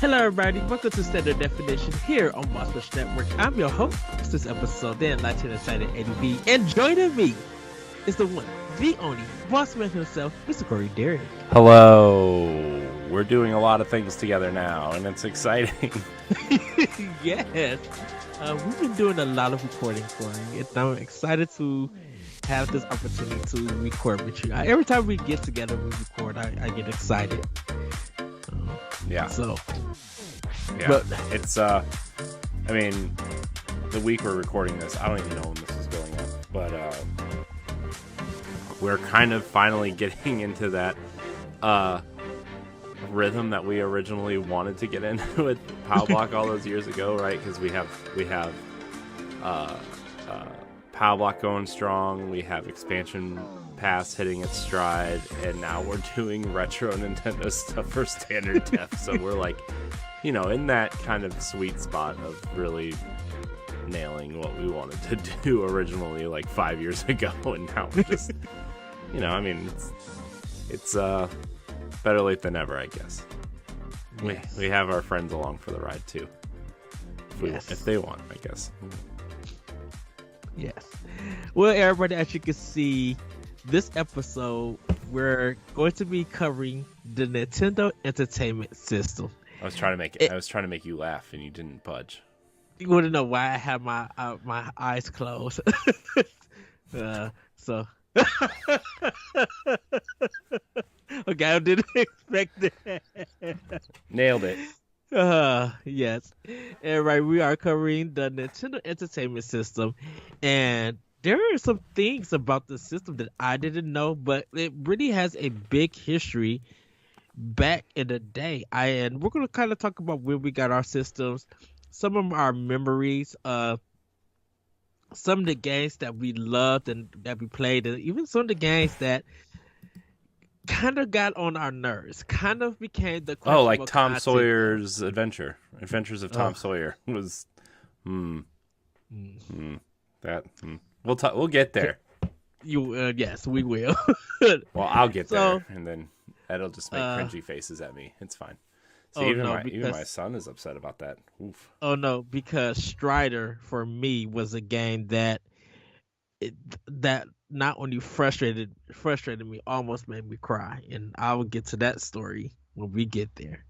Hello, everybody. Welcome to Standard Definition here on Monster Network. I'm your host. This is episode the Enlightened Excited Eddie B. And joining me is the one, the only, boss man himself, Mr. Corey Dirrig. Hello. We're doing a lot of things together now, and it's exciting. Yes. We've been doing a lot of recording for you, and I'm excited to have this opportunity to record with you. Every time we get together, we record, I get excited. Yeah. So, yeah. But it's, I mean, the week we're recording this, I don't even know when this is going up, but we're kind of finally getting into that rhythm that we originally wanted to get in with Pow Block all those years ago, right? Because we have Pow Block going strong, we have expansion pass hitting its stride, and now we're doing retro Nintendo stuff for standard def. So we're like, in that kind of sweet spot of really nailing what we wanted to do originally, like 5 years ago, and now we're just, it's better late than never, I guess. Yes. We have our friends along for the ride too, if they want, I guess. Yes. Well, everybody, as you can see, this episode we're going to be covering the Nintendo Entertainment System. I was trying to make you laugh, and you didn't budge. You want to know why I have my eyes closed? So. Okay, I didn't expect that. Nailed it. Yes. And right, we are covering the Nintendo Entertainment System, and there are some things about the system that I didn't know, but it really has a big history back in the day. And we're going to kind of talk about when we got our systems, some of our memories, some of the games that we loved and that we played, and even some of the games that kind of got on our nerves, kind of became the like Tom Sawyer's Adventures of Tom Sawyer was we'll get there. Yes, we will. Well, I'll get there, and then that'll just make cringy faces at me. It's fine. See, even my son is upset about that. Oof. Oh no, because Strider for me was a game that not only frustrated me, almost made me cry, and I will get to that story when we get there.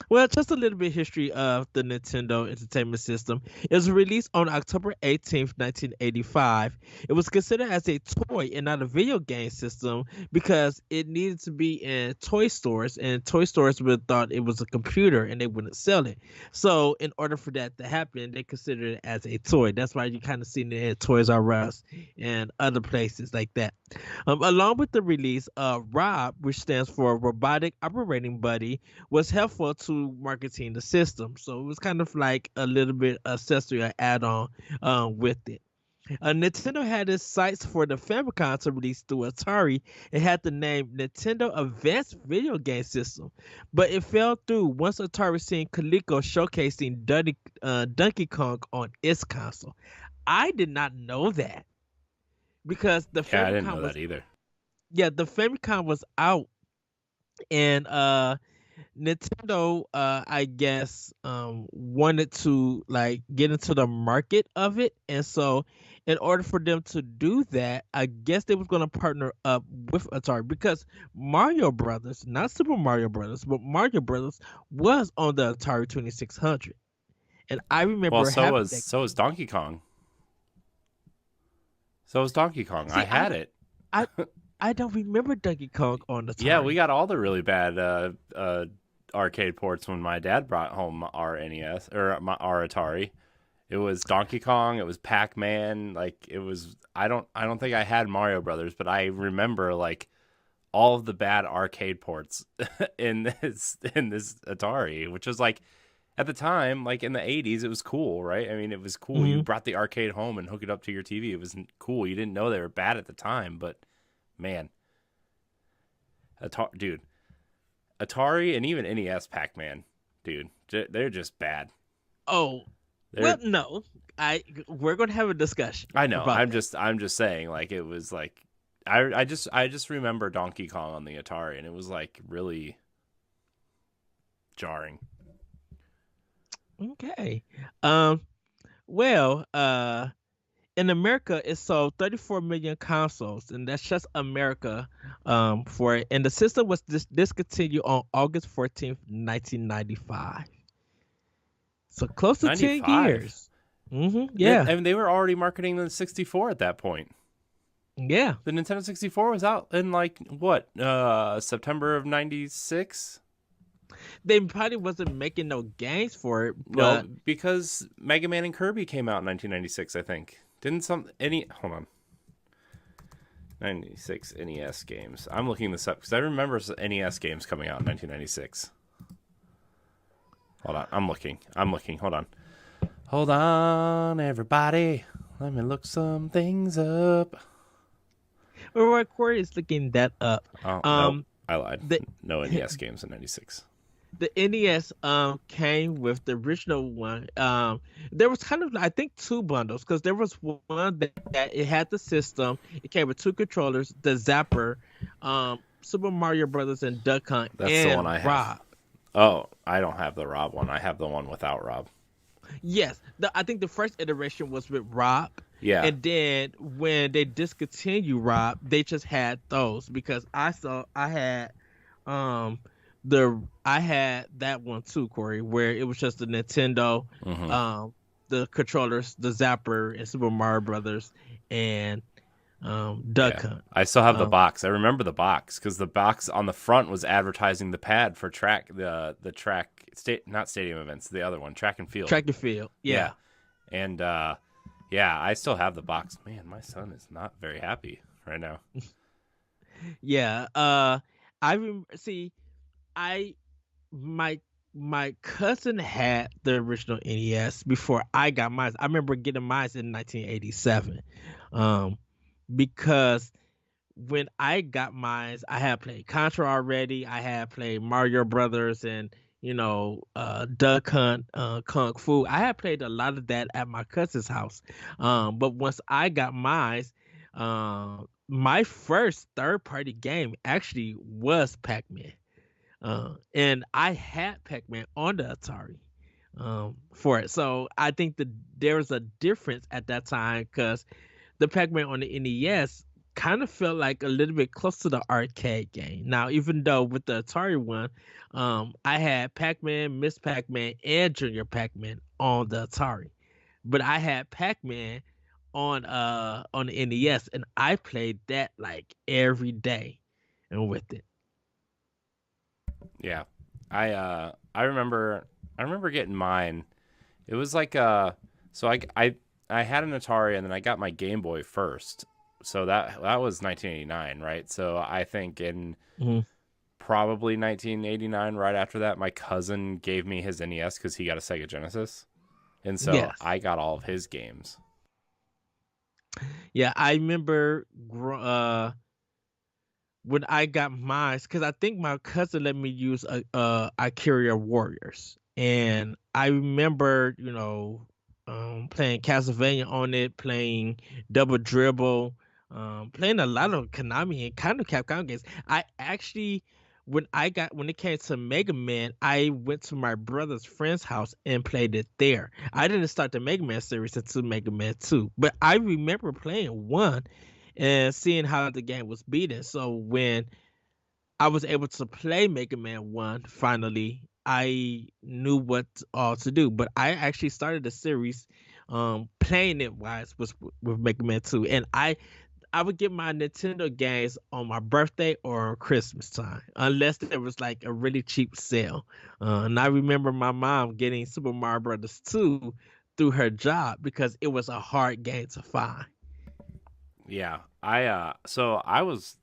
Well, just a little bit of history of the Nintendo Entertainment System. It was released on October 18th, 1985. It was considered as a toy and not a video game system because it needed to be in toy stores, and toy stores would thought it was a computer and they wouldn't sell it. So in order for that to happen, they considered it as a toy. That's why you kind of see it in Toys R Us and other places like that. Along with the release, ROB, which stands for Robotic Operating Buddy, was helpful to marketing the system. So it was kind of like a little bit accessory or add-on with it. Nintendo had its sights for the Famicom to release through Atari. It had the name Nintendo Advanced Video Game System, but it fell through once Atari seen Coleco showcasing Donkey Kong on its console. I did not know that because the Famicom I didn't know that either. Yeah, the Famicom was out, and Nintendo, I guess, wanted to like get into the market of it, and so in order for them to do that, I guess they was gonna partner up with Atari because Mario Brothers, not Super Mario Brothers, but Mario Brothers was on the Atari 2600, and I remember. Well, so was Donkey Kong. So was Donkey Kong. See, I had it. I don't remember Donkey Kong on the Atari. Yeah, we got all the really bad arcade ports when my dad brought home our NES or our Atari. It was Donkey Kong. It was Pac-Man. Like it was. I don't think I had Mario Brothers, but I remember like all of the bad arcade ports in this Atari, which was like at the time, like in the 80s, it was cool, right? I mean, it was cool. Mm-hmm. You brought the arcade home and hooked it up to your TV. It was cool. You didn't know they were bad at the time, but man, Atari and even NES Pac-Man, dude, they're just bad. Oh, well, no, we're gonna have a discussion. I know. I'm just saying, like it was like I just remember Donkey Kong on the Atari, and it was like really jarring. Okay. Um. Well. In America, it sold 34 million consoles, and that's just America. For it, and the system was discontinued on August 14th, 1995. So close to 10 95. years. Yeah. And they were already marketing the 64 at that point. Yeah. The Nintendo 64 was out in like what? September of 96? They probably wasn't making no games for it, No, but because Mega Man and Kirby came out in 1996, I think. Didn't hold on. 96 NES games. I'm looking this up because I remember NES games coming out in 1996. Hold on. I'm looking. Hold on. Hold on, everybody. Let me look some things up. Roy Corey is looking that up. Oh, nope. I lied. The No NES games in 96. the NES came with the original one. There was kind of I think two bundles because there was one that it had the system. It came with two controllers, the Zapper, Super Mario Brothers, and Duck Hunt, That's and the one I have. Rob. Oh, I don't have the Rob one. I have the one without Rob. Yes, I think the first iteration was with Rob. Yeah. And then when they discontinued Rob, they just had those because I had um I had that one too, Corey, where it was just the Nintendo, the controllers, the Zapper, and Super Mario Brothers, and Duck Hunt. I still have the box. I remember the box because the box on the front was advertising the pad for the track not stadium events, the other one, track and field. Track and field, yeah. And yeah, I still have the box. Man, my son is not very happy right now. Yeah. See, my cousin had the original NES before I got mine. I remember getting mine in 1987. Because when I got mine, I had played Contra already. I had played Mario Brothers and Duck Hunt, Kung Fu. I had played a lot of that at my cousin's house. But once I got mine, my first third-party game actually was Pac-Man. And I had Pac-Man on the Atari for it. So I think that there was a difference at that time because the Pac-Man on the NES kind of felt like a little bit close to the arcade game. Now, even though with the Atari one, I had Pac-Man, Miss Pac-Man, and Junior Pac-Man on the Atari, but I had Pac-Man on the NES, and I played that like every day, and with it. Yeah, I remember getting mine. It was like so I had an Atari and then I got my Game Boy first. So that was 1989, right? So I think in probably 1989, right after that, my cousin gave me his NES because he got a Sega Genesis, and so I got all of his games. Yeah, I remember when I got mine, because I think my cousin let me use Ikaria Warriors, and I remember playing Castlevania on it, playing Double Dribble, playing a lot of Konami and kind of Capcom games. I actually, when it came to Mega Man, I went to my brother's friend's house and played it there. I didn't start the Mega Man series until Mega Man 2, but I remember playing 1 and seeing how the game was beaten. So when I was able to play Mega Man 1 finally, I knew what all to do. But I actually started the series playing it was with Mega Man 2. And I would get my Nintendo games on my birthday or Christmas time, unless there was like a really cheap sale. And I remember my mom getting Super Mario Brothers 2 through her job because it was a hard game to find. Yeah, so I was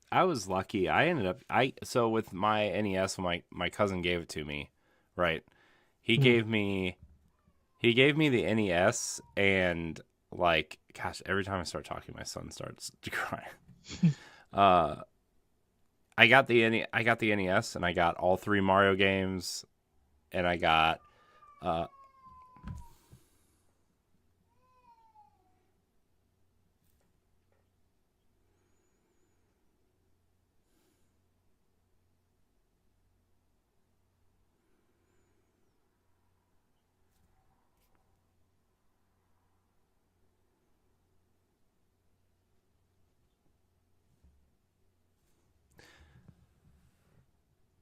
lucky. I ended up so with my NES when my cousin gave it to me, right? He gave me the NES, and like, gosh, every time I start talking my son starts to cry. I got the NES and I got all 3 Mario games, and I got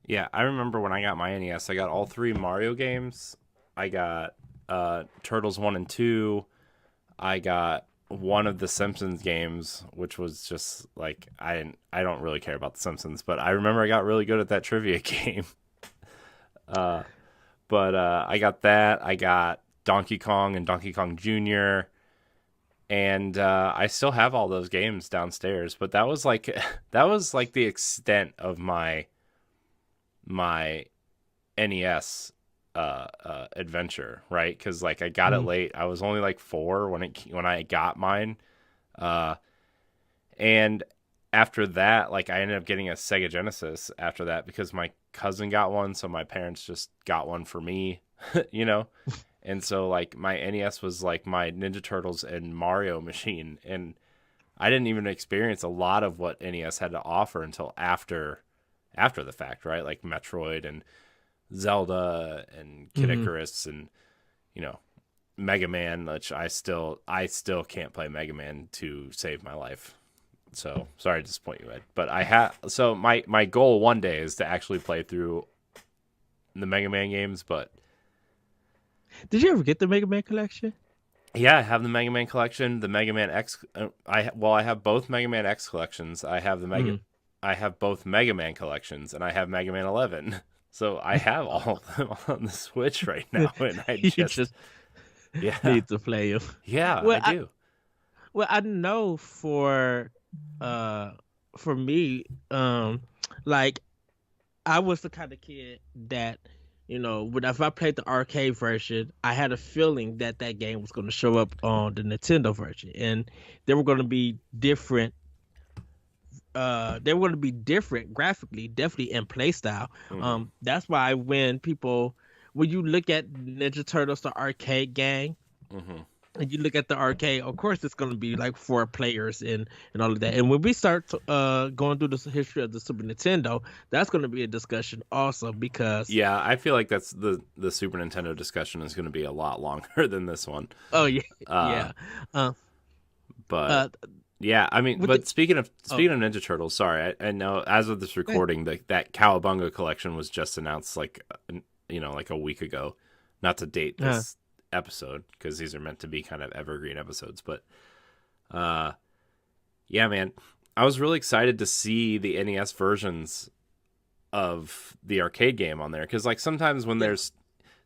Yeah, I remember when I got my NES, I got all three Mario games. I got Turtles 1 and 2. I got one of the Simpsons games, which was just like I don't really care about the Simpsons, but I remember I got really good at that trivia game. Uh, but I got that. I got Donkey Kong and Donkey Kong Jr. And I still have all those games downstairs. But that was like that was like the extent of my NES adventure, right? Because like I got it Mm. late. I was only like 4 when I got mine, uh, and after that, like I ended up getting a Sega Genesis after that because my cousin got one, so my parents just got one for me, you know. And so like my NES was like my Ninja Turtles and Mario machine, and I didn't even experience a lot of what NES had to offer until after the fact, right? Like Metroid and Zelda and Kid Hmm. Icarus and you know Mega Man, which I still can't play Mega Man to save my life. So sorry to disappoint you, Ed. But I have so my goal one day is to actually play through the Mega Man games. But Did you ever get the Mega Man collection? yeah, I have the Mega Man collection, the Mega Man X. I have both Mega Man X collections. Mm. I have both Mega Man collections, and I have Mega Man 11. So I have all of them on the Switch right now, and I You just just yeah need to play them. yeah I Well, do. I know uh for me, like I was the kind of kid that, when if I played the arcade version, I had a feeling that that game was going to show up on the Nintendo version, and they were going to be different. They were going to be different graphically, definitely in play style. Hmm. That's why when you look at Ninja Turtles, the arcade game, Hmm. and you look at the arcade, of course it's going to be like 4 players and all of that. And when we start going through the history of the Super Nintendo, that's going to be a discussion also because Yeah, I feel like that's the Super Nintendo discussion is going to be a lot longer than this one. oh yeah, Uh, yeah. uh but uh yeah, I mean, with the but oh speaking of Ninja Turtles, sorry, I know as of this eh, recording, that Cowabunga collection was just announced like like a week ago. Not to date uh, this episode because these are meant to be kind of evergreen episodes, but uh, yeah, man, I was really excited to see the NES versions of the arcade game on there because like yeah,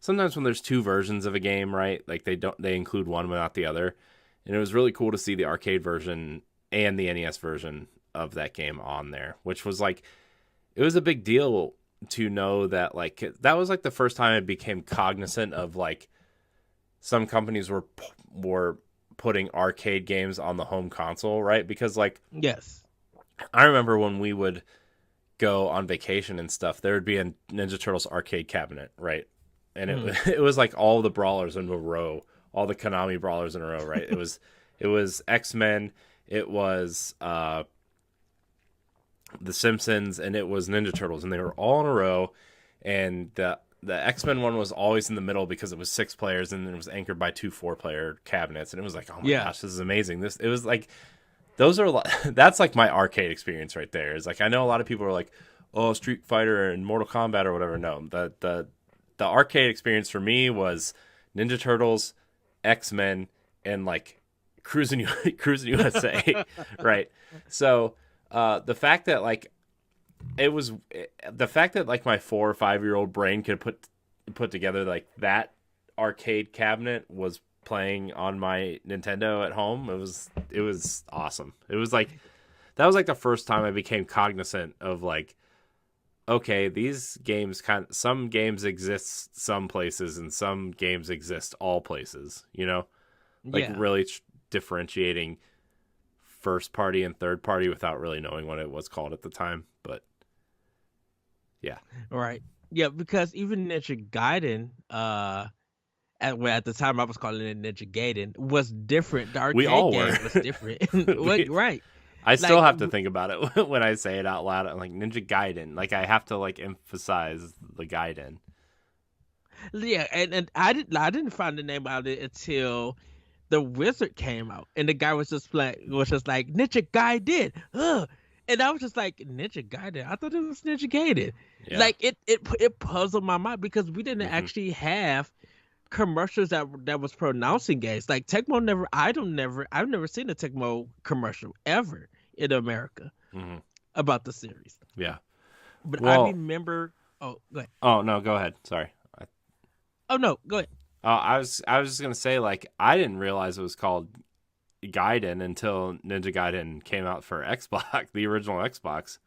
sometimes when there's two versions of a game, right? Like they include one without the other, and it was really cool to see the arcade version and the NES version of that game on there, which was like it was a big deal to know that like that was like the first time I became cognizant of like some companies were putting arcade games on the home console, right? Because like yes, I remember when we would go on vacation and stuff, there would be a Ninja Turtles arcade cabinet, right? And mm, it was like all the brawlers in a row, all the Konami brawlers in a row, right? It was X-Men, it was the Simpsons, and it was Ninja Turtles, and they were all in a row. And the X-Men one was always in the middle because it was 6 players, and it was anchored by 2 4-player cabinets, and it was like, oh my yeah, gosh, this is amazing. This it was like those are that's like my arcade experience right there. Is like I know a lot of people are like, oh, Street Fighter and Mortal Kombat or whatever. No, the arcade experience for me was Ninja Turtles, X-Men, and like Cruising USA, right? So the fact that like it was the fact that like my 4 or 5 year old brain could put together like that arcade cabinet was playing on my Nintendo at home. It was awesome. It was like that was like the first time I became cognizant of like okay, these games some games exist some places and some games exist all places, you know? Like yeah. really differentiating first party and third party without really knowing what it was called at the time, but yeah. All right, yeah, because even Ninja Gaiden, at the time I was calling it Ninja Gaiden, was different. The We arcade all were. game was different. What, we, right? I still Like, have to think about it when I say it out loud. I'm like Ninja Gaiden. Like I have to like emphasize the Gaiden. yeah, and I didn't find the name out of it until the Wizard came out, and the guy was just like Ninja Gaiden, And I was just like, Ninja Gaiden. I thought it was Ninja Gaiden. Yeah. Like it puzzled my mind because we didn't Hmm. actually have commercials that was pronouncing games. Like Tecmo never. I've never seen a Tecmo commercial ever in America Hmm. about the series. Yeah. But I Well, remember. Oh, go ahead. oh no, go ahead. Sorry. Oh no, go ahead. I was just gonna say, like, I didn't realize it was called Gaiden until Ninja Gaiden came out for Xbox, the original Xbox.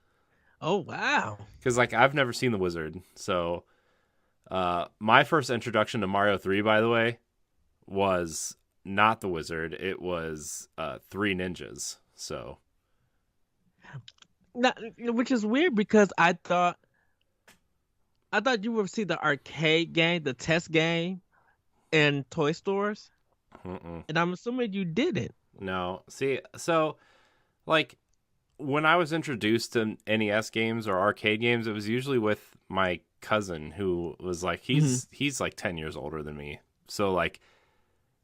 Oh wow. Because like I've never seen the Wizard, so my first introduction to Mario 3, by the way, was not the Wizard. It was Three Ninjas. So Now, which is weird because I thought you would see the arcade game, the test game, in toy stores, mm-mm. and I'm assuming you didn't. No. See, so like when I was introduced to NES games or arcade games, it was usually with my cousin who was like Hmm. he's like 10 years older than me. So like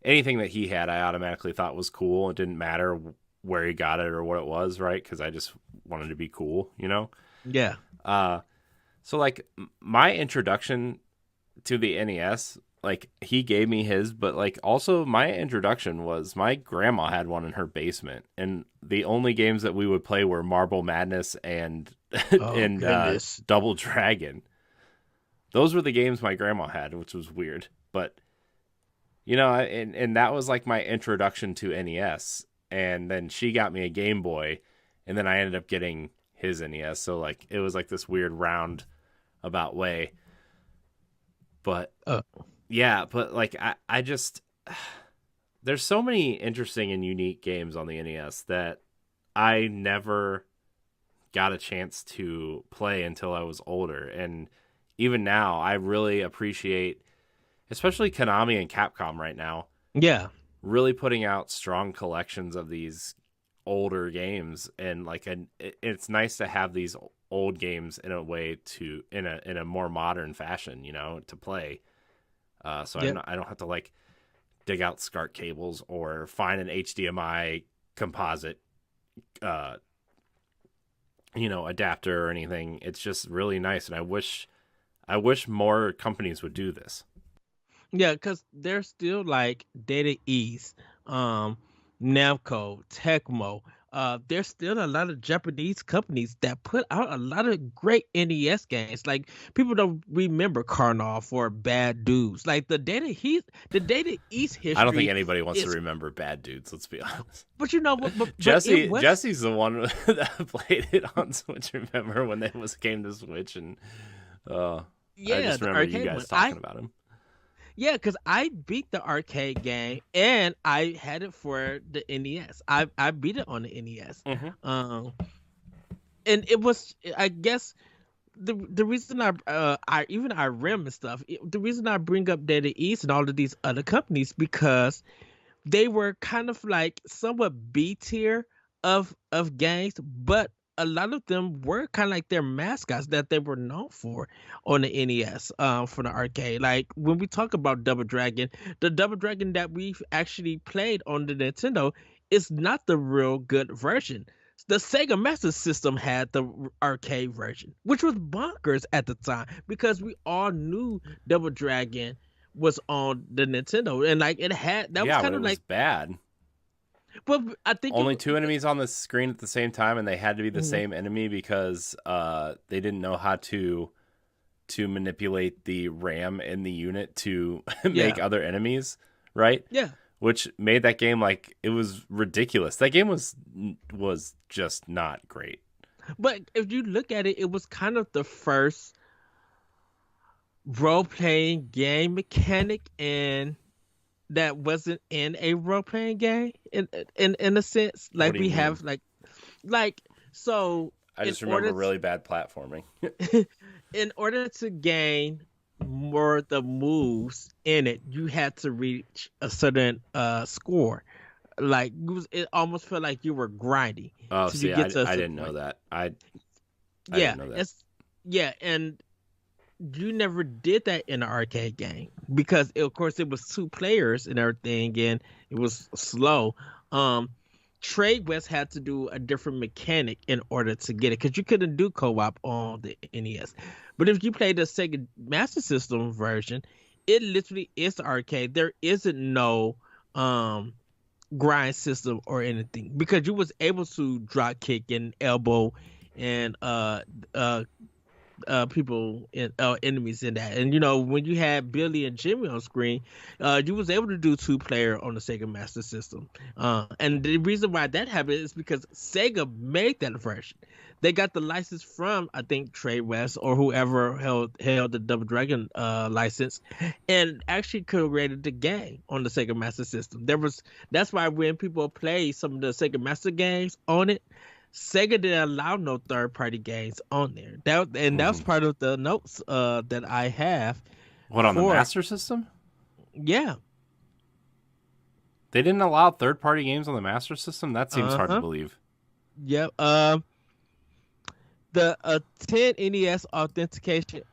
anything that he had I automatically thought was cool. It didn't matter where he got it or what it was, right? Cuz I just wanted to be cool, you know? Yeah. Uh so like my introduction to the NES, like he gave me his, but like also my introduction was my grandma had one in her basement, and the only games that we would play were Marble Madness and Oh and goodness. Double Dragon. Those were the games my grandma had, which was weird, but and that was like my introduction to NES, and then she got me a Game Boy, and then I ended up getting his NES. So like it was like this weird roundabout way, but Uh, yeah, but like I just there's so many interesting and unique games on the NES that I never got a chance to play until I was older. And even now, I really appreciate, especially Konami and Capcom right now, yeah. really putting out strong collections of these older games. And like, it's nice to have these old games in a way to in a more modern fashion, to play. So Yep. I don't have to like dig out SCART cables or find an HDMI composite, uh, adapter or anything. It's just really nice, and I wish more companies would do this. Yeah, because there's still like Data East, um, Namco, Tecmo. There's still a lot of Japanese companies that put out a lot of great NES games. Like people don't remember Karnov or Bad Dudes. Like the Data East I don't think history anybody wants to is. remember Bad Dudes. Let's be honest. But you know what? But it was. Jesse's the one that played it on Switch. Remember when they came to Switch, and uh, I Yeah, just the remember you arcade one. guys talking about him. Yeah, because I beat the arcade game and I had it for the NES. I beat it on the NES. Hmm. Um, and it was, I guess, the reason I even I RIM and stuff. The reason I bring up Data East and all of these other companies because they were kind of like somewhat B tier of gangs, but a lot of them were kind of like their mascots that they were known for on the NES, for the arcade. Like when we talk about Double Dragon, the Double Dragon that we've actually played on the Nintendo is not the real good version. The Sega Master System had the arcade version, which was bonkers at the time because we all knew Double Dragon was on the Nintendo, and like it had that was Yeah, but kind it of was like, bad. but I think Only two enemies on the screen at the same time, and they had to be the Mhm. same enemy because they didn't know how to manipulate the RAM in the unit to make Yeah, other enemies, right? yeah. Which made that game like it was ridiculous. That game was just not great. But if you look at it, it was kind of the first role playing game mechanic and that wasn't in a role playing game in a sense. What Like do you we mean? have like so I in just remember order really bad platforming. in order to gain more of the moves in it, you had to reach a certain score. Like it almost felt like you were grinding Oh, till you see, get to a I certain didn't know point. that. I Yeah, didn't know that. it's yeah, and you never did that in an arcade game because of course it was two players and everything, and it was slow. Um, Trade West had to do a different mechanic in order to get it because you couldn't do co-op on the NES. But if you play the Sega Master System version, it literally is the arcade. There isn't no um grind system or anything because you was able to drop kick and elbow and uh people in enemies in that. And when you had Billy and Jimmy on screen, you was able to do two-player on the Sega Master System. And the reason why that happened is because Sega made that version. They got the license from, I think, Trade West or whoever held the Double Dragon license, and actually created the game on the Sega Master System. That's why when people play some of the Sega Master games on it, Sega didn't allow no third party games on there. That was part of the notes that I have. What, on the Master System? Yeah. They didn't allow third party games on the Master System? That seems hard to believe. Yep. The 10 NES authentication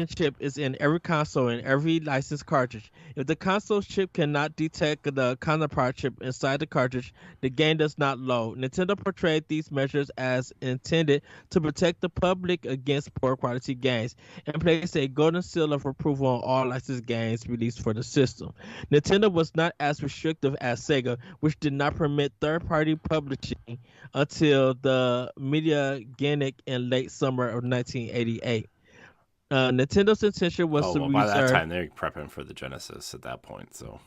chip is in every console and every licensed cartridge. If the console chip cannot detect the counterpart chip inside the cartridge, the game does not load. Nintendo portrayed these measures as intended to protect the public against poor quality games and placed a golden seal of approval on all licensed games released for the system. Nintendo was not as restrictive as Sega, which did not permit third-party publishing until the Media Genic in late summer of 1988. Nintendo's intention was to by that reserve. time they're prepping for the Genesis at that point, so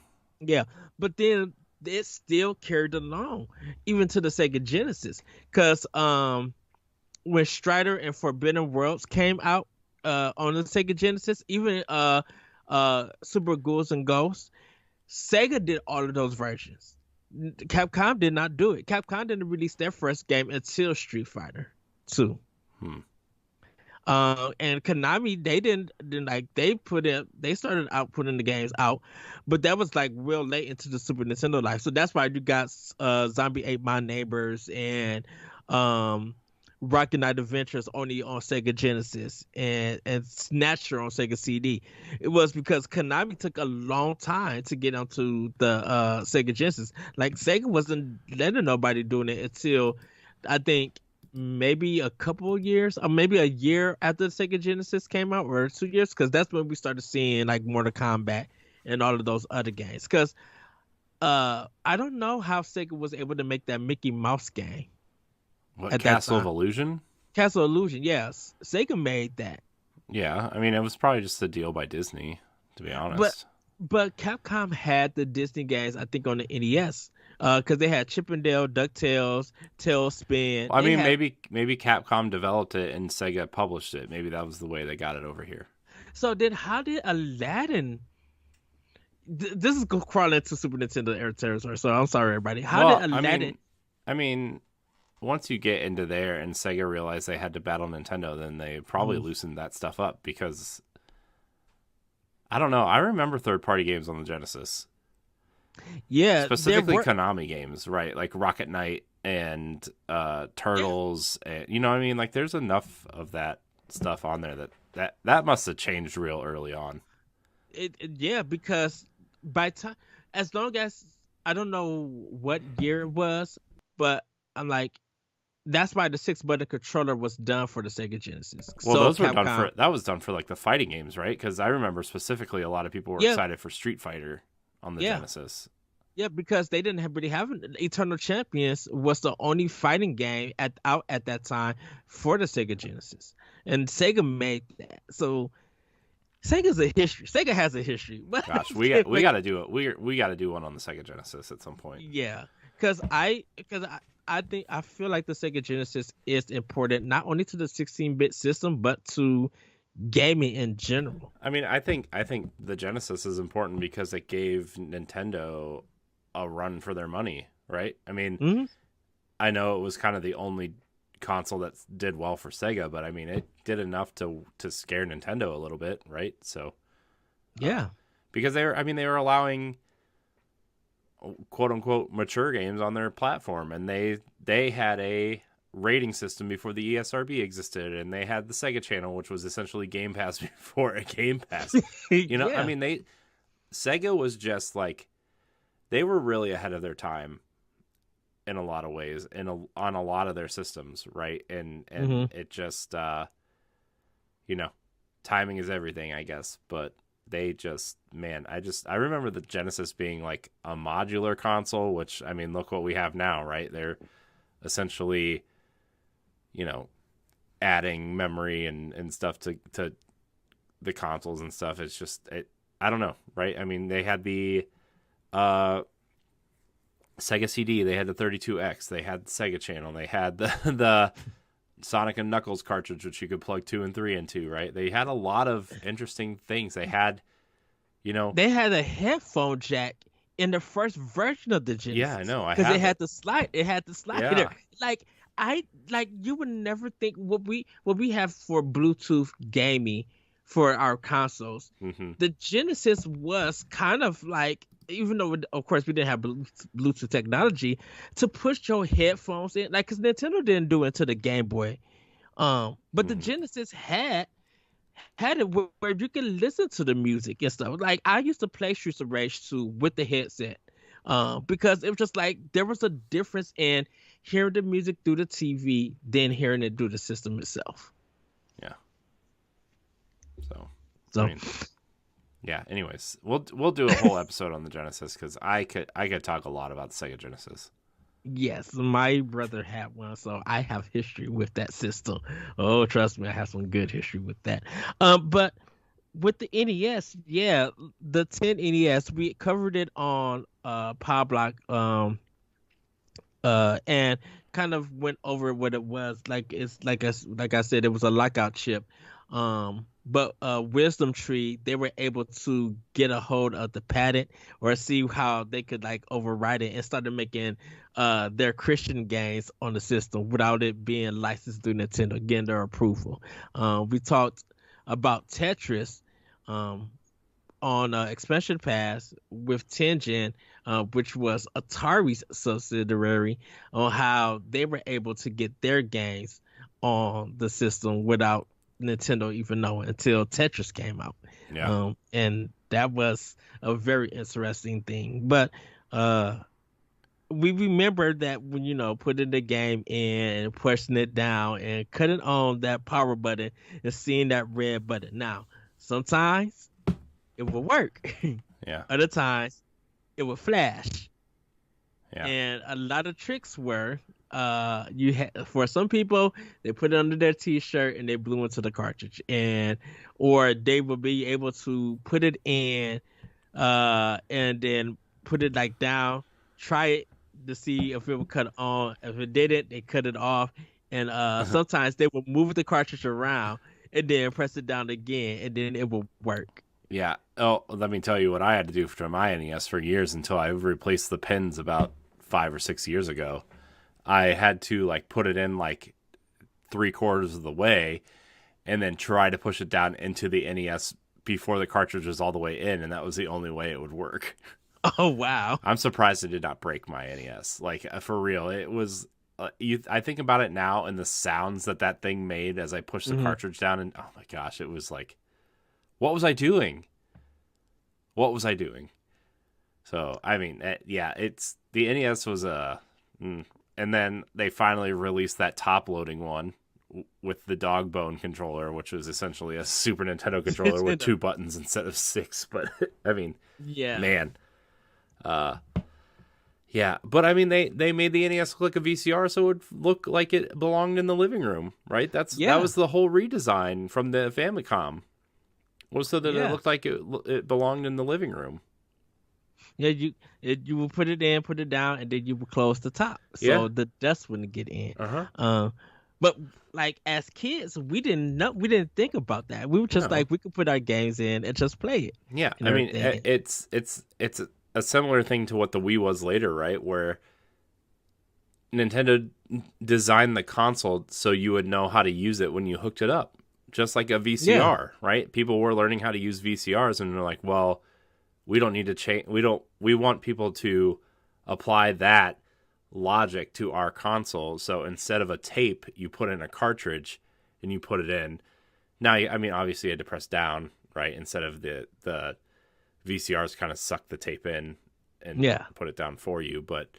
Yeah, but then it still carried along even to the Sega Genesis, because when Strider and Forbidden Worlds came out on the Sega Genesis, even Super Ghouls and Ghosts, Sega did all of those versions. Capcom did not do it. Capcom didn't release their first game until Street Fighter 2. And Konami, they started out putting the games out, but that was like real late into the Super Nintendo life. So that's why you got Zombie Ate My Neighbors and Rocket Knight Adventures only on Sega Genesis and Snatcher on Sega CD. It was because Konami took a long time to get onto the Sega Genesis. Like, Sega wasn't letting nobody doing it until, I think, maybe a couple of years or maybe a year after the Sega Genesis came out, or 2 years, because that's when we started seeing like Mortal Kombat and all of those other games. Because I don't know how Sega was able to make that Mickey Mouse game. What, Castle of Illusion? Castle of Illusion, yes. Sega made that. Yeah, I mean, it was probably just a deal by Disney, to be honest. But Capcom had the Disney games, I think, on the NES. Because they had Chip and Dale, DuckTales, Tailspin. Well, I mean, maybe Capcom developed it and Sega published it. Maybe that was the way they got it over here. So then how did Aladdin... This is crawling into Super Nintendo territory, so I'm sorry, everybody. How did Aladdin... I mean, once you get into there and Sega realized they had to battle Nintendo, then they probably loosened that stuff up because... I don't know. I remember third-party games on the Genesis. Yeah, specifically Konami games, right? Like Rocket Knight and Turtles, and you know what I mean? Like, there's enough of that stuff on there that must have changed real early on. Yeah, because by time, as long as I don't know what year it was, but I'm like, that's why the 6-button controller was done for the Sega Genesis. Well, those were that was done for like the fighting games, right? Because I remember specifically a lot of people were excited for Street Fighter on the Genesis. Yeah, because they didn't really have Eternal Champions was the only fighting game out at that time for the Sega Genesis, and Sega made that. So Sega's a history. Sega has a history. Gosh, we got to do it. We got to do one on the Sega Genesis at some point. Yeah, because I feel like the Sega Genesis is important not only to the 16-bit system but to gaming in general. I mean, I think the Genesis is important because it gave Nintendo a run for their money, right? I mean, I know it was kind of the only console that did well for Sega, but I mean, it did enough to scare Nintendo a little bit, right? So, yeah, because they were allowing quote unquote mature games on their platform, and they had a rating system before the ESRB existed, and they had the Sega Channel, which was essentially Game Pass before a Game Pass. You know, I mean, Sega was just like, they were really ahead of their time in a lot of ways, on a lot of their systems, right? And Hmm. it just you know, timing is everything, I guess. But they just, man, I remember the Genesis being like a modular console, which, I mean, look what we have now, right? They're essentially, you know, adding memory and stuff to the consoles and stuff. It's just I don't know, right? I mean, they had the uh Sega CD, they had the 32X, they had the Sega Channel, they had the the Sonic and Knuckles cartridge, which you could plug 2 and 3 into, right? They had a lot of interesting things. They had, you know, They had a headphone jack in the first version of the yeah, I Genesis know, I because it have had it. the slide. It had the slider. Yeah. Like you would never think what we have for Bluetooth gaming for our consoles. Mm-hmm. The Genesis was kind of like, even though of course we didn't have Bluetooth technology to push your headphones in, like because Nintendo didn't do it to the Game Boy. But the Mm-hmm. Genesis had it where you can listen to the music and stuff. Like I used to play Streets of Rage 2 with the headset, because it was just like there was a difference in hearing the music through the TV than hearing it through the system itself. Yeah. So, I So mean, yeah. Anyways, we'll do a whole episode on the Genesis because I could talk a lot about the Sega Genesis. yes, my brother had one, so I have history with that system. Oh, trust me, I have some good history with that. But with the NES, yeah, the 10 NES, we covered it on Power Block. And kind of went over what it was like. It's like I said, it was a lockout chip. But Wisdom Tree, they were able to get a hold of the patent or see how they could like override it and started making their Christian games on the system without it being licensed through Nintendo, getting their approval. We talked about Tetris. Um, on Expansion Pass with Tengen, which was Atari's subsidiary, on how they were able to get their games on the system without Nintendo even knowing until Tetris came out. Yeah. And that was a very interesting thing. But we remember that when putting the game in and pushing it down and cutting on that power button and seeing that red button. Now, sometimes it would work. Yeah. Other times it would flash. Yeah. And a lot of tricks were you had for some people they put it under their t-shirt and they blew into the cartridge, and or they would be able to put it in and then put it like down, try it to see if it would cut on. If it didn't, they cut it off. And sometimes they would move the cartridge around and then press it down again and then it would work. Yeah. Oh, let me tell you what I had to do for my NES for years until I replaced the pins about 5 or 6 years ago. I had to like put it in like 3/4 of the way and then try to push it down into the NES before the cartridge was all the way in, and that was the only way it would work. Oh wow. I'm surprised it did not break my NES. Like for real, it was. I think about it now and the sounds that thing made as I pushed the Hmm. cartridge down, and oh my gosh, it was like, what was I doing? What was I doing? So I mean, yeah, it's the NES was and then they finally released that top loading one with the dog bone controller, which was essentially a Super Nintendo controller with 2 buttons instead of 6. But I mean, Yeah. man, uh, yeah. But I mean, they made the NES look like a VCR, so it would look like it belonged in the living room, right? That Yeah. was the whole redesign from the Famicom, was so that it Yeah. looked like it belonged in the living room. Yeah, you would put it in, put it down, and then you would close the top Yeah. so the dust wouldn't get in. Uh-huh. But like as kids, we didn't think about that. We were just No. like we could put our games in and just play it Yeah, and I mean, everything. it's a similar thing to what the Wii was later, right? Where Nintendo designed the console so you would know how to use it when you hooked it up, just like a Yeah. VCR, right? People were learning how to use VCRs, and they're like, well, we don't need to change. We want people to apply that logic to our console. So instead of a tape, you put in a cartridge and you put it in. Now, I mean, obviously, you had to press down, right? Instead of the VCRs kind of suck the tape in and Yeah. put it down for you. But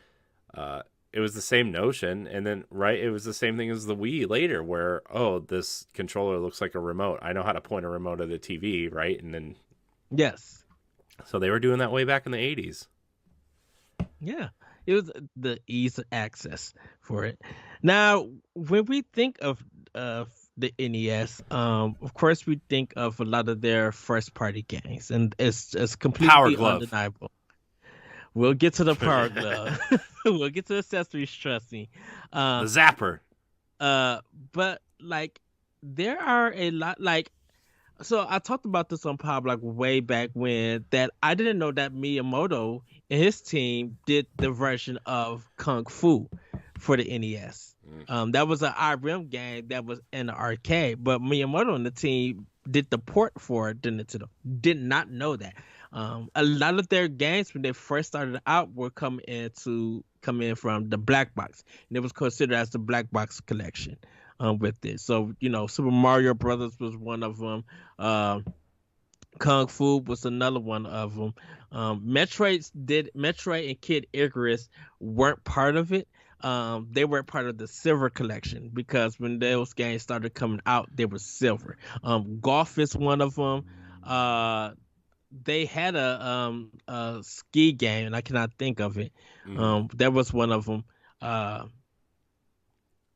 it was the same notion, and then it was the same thing as the Wii later, where this controller looks like a remote. I know how to point a remote at a TV, right? And then Yes. so they were doing that way back in the 80s. Yeah. It was the ease of access for it. Now, when we think of the NES, of course we think of a lot of their first party games, and it's Power completely Glove. undeniable. We'll get to the Power Glove. We'll get to accessories, trust me. The Uh, Zapper. but like there are a lot like so I talked about this on Pop like way back when that I didn't know that Miyamoto and his team did the version of Kung Fu for the NES. That was an IRM game that was in the arcade, but Miyamoto and the team did the port for the Nintendo. Did not know that. A lot of their games when they first started out were come in from the black box, and it was considered as the black box collection with this. So Super Mario Brothers was one of them. Kung Fu was another one of them. Metroid and Kid Icarus weren't part of it. They weren't part of the silver collection because when those games started coming out, they were silver. Golf is one of them. They had a ski game, and I cannot think of it. That was one of them.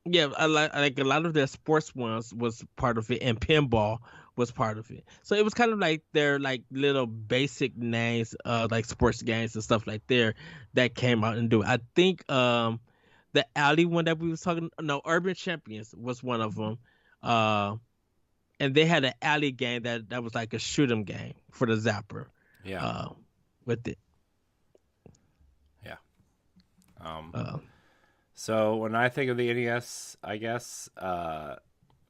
Yeah, I like a lot of their sports ones was part of it, and pinball was part of it. So it was kind of like their like little basic names, like sports games and stuff like there that came out and do it. I think the alley one that we was talking, no, Urban Champions was one of them. Uh, and they had an alley game that was like a shoot 'em game for the Zapper. Yeah. With it. Yeah. Uh, So when I think of the NES, I guess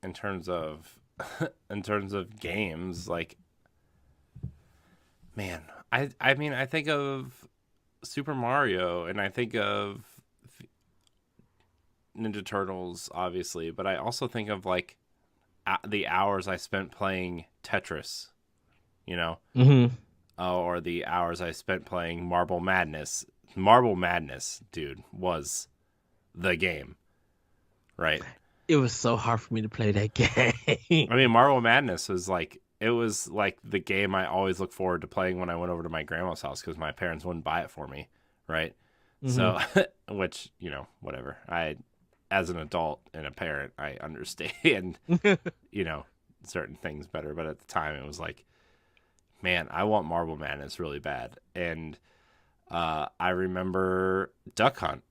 in terms of in terms of games, like man, I mean I think of Super Mario and I think of Ninja Turtles, obviously, but I also think of like the hours I spent playing Tetris, you know, mm-hmm. or the hours I spent playing Marble Madness. Marble Madness, dude, was the game, right? It was so hard for me to play that game. I mean, Marble Madness was like the game I always look forward to playing when I went over to my grandma's house because my parents wouldn't buy it for me, right? So, which whatever. As an adult and a parent, I understand, certain things better. But at the time, it was like, man, I want Marble Madness really bad. And I remember Duck Hunt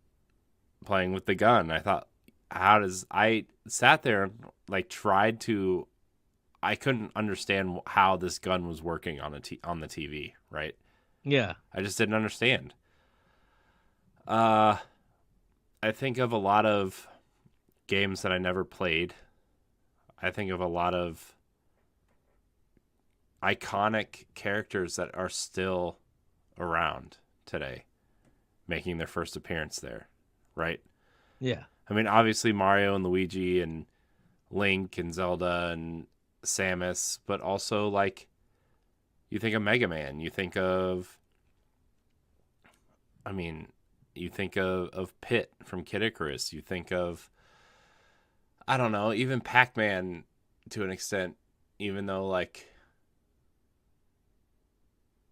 playing with the gun. I thought, I sat there and like I couldn't understand how this gun was working on the TV, right? Yeah. I just didn't understand. I think of a lot of games that I never played. I think of a lot of iconic characters that are still around today, making their first appearance there, right? Yeah. I mean, obviously Mario and Luigi and Link and Zelda and Samus, but also like you think of Mega Man, you think of Pit from Kid Icarus, you think of I don't know, even Pac-Man to an extent, even though like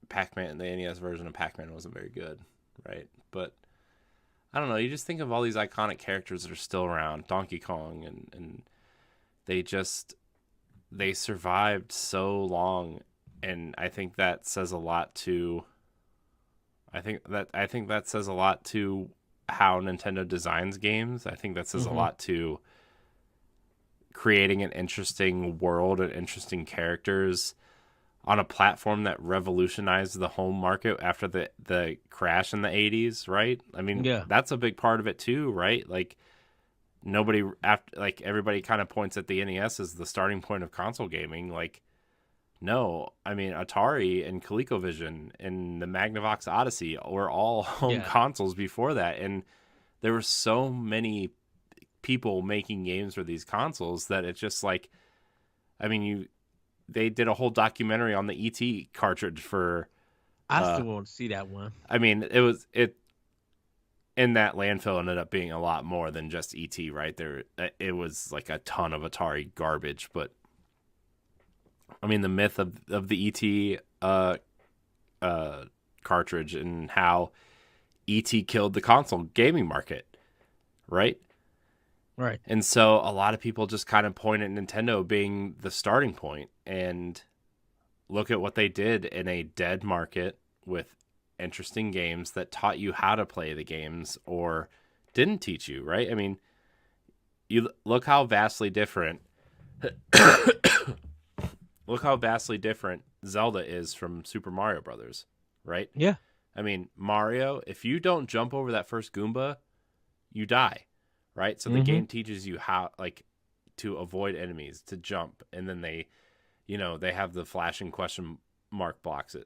Pac-Man, the NES version of Pac-Man wasn't very good, right? But I don't know, you just think of all these iconic characters that are still around, Donkey Kong, and they survived so long, and I think that says a lot to I think that says a lot to how Nintendo designs games. I think that says a lot to creating an interesting world and interesting characters on a platform that revolutionized the home market after the crash in the 80s, right? I mean, that's a big part of it too, right? Like everybody kind of points at the NES as the starting point of console gaming. Like, no, I mean, Atari and ColecoVision and the Magnavox Odyssey were all home consoles before that. And there were so many people making games for these consoles that it's just like, I mean, they did a whole documentary on the ET cartridge for. I still want to see that one. I mean, and that landfill ended up being a lot more than just ET, right? It was like a ton of Atari garbage, but I mean, the myth of the ET cartridge and how ET killed the console gaming market, right? Right. And so a lot of people just kind of point at Nintendo being the starting point, and look at what they did in a dead market with interesting games that taught you how to play the games or didn't teach you, right? I mean, you look how vastly different look how vastly different Zelda is from Super Mario Brothers, right? Yeah. I mean, Mario, if you don't jump over that first Goomba, you die, right? So the game teaches you how, like, to avoid enemies, to jump, and then they have the flashing question mark blocks,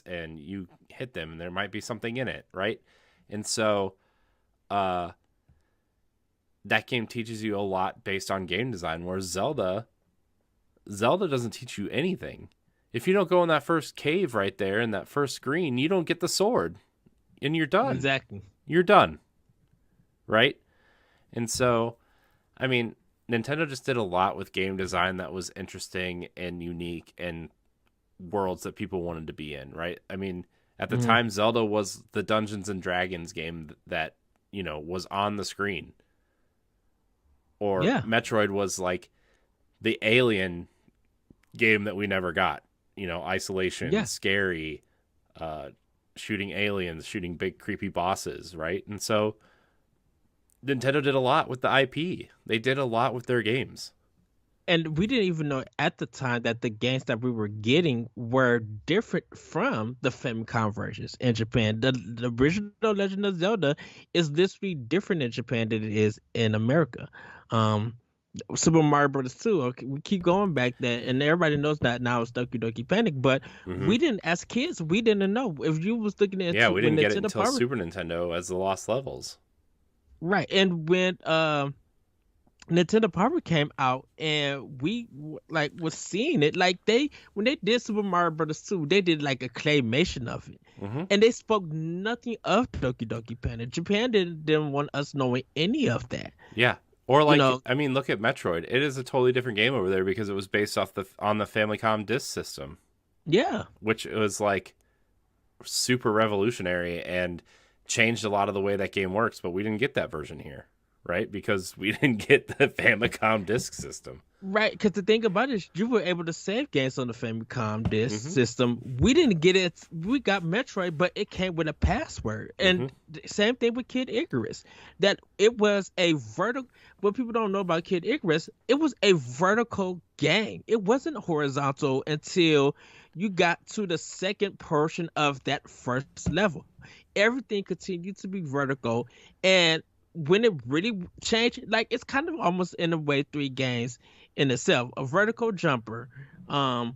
and you hit them, and there might be something in it, right? And so, that game teaches you a lot based on game design, whereas Zelda doesn't teach you anything. If you don't go in that first cave right there in that first screen, you don't get the sword, and you're done. Exactly. You're done, right? And so, I mean, Nintendo just did a lot with game design that was interesting and unique and worlds that people wanted to be in, right? I mean, at the time, Zelda was the Dungeons and Dragons game that, was on the screen. Or Metroid was like the Alien game that we never got. Isolation, scary, shooting aliens, shooting big creepy bosses, right? And so Nintendo did a lot with the IP. They did a lot with their games. And we didn't even know at the time that the games that we were getting were different from the Famicom versions in Japan. The original Legend of Zelda is literally different in Japan than it is in America. Super Mario Brothers 2, okay, we keep going back there, and everybody knows that now it's Doki Doki Panic, but we didn't, as kids, we didn't know. If you was looking at we didn't get it until Super Nintendo as the Lost Levels. Right, and when Nintendo Power came out, and we was seeing it, like when they did Super Mario Brothers 2, they did like a claymation of it, and they spoke nothing of Doki Doki Panic. Japan didn't want us knowing any of that. Yeah. Or I mean, look at Metroid. It is a totally different game over there because it was based on the Famicom disk system. Yeah. Which was like super revolutionary and changed a lot of the way that game works, but we didn't get that version here, right? Because we didn't get the Famicom disk system. Right, because the thing about it is you were able to save games on the Famicom disk system. We didn't get it. We got Metroid, but it came with a password. And same thing with Kid Icarus. That it was a vertical. What people don't know about Kid Icarus, it was a vertical game. It wasn't horizontal until you got to the second portion of that first level. Everything continued to be vertical, and when it really changed, like it's kind of almost in a way 3 games in itself: a vertical jumper, a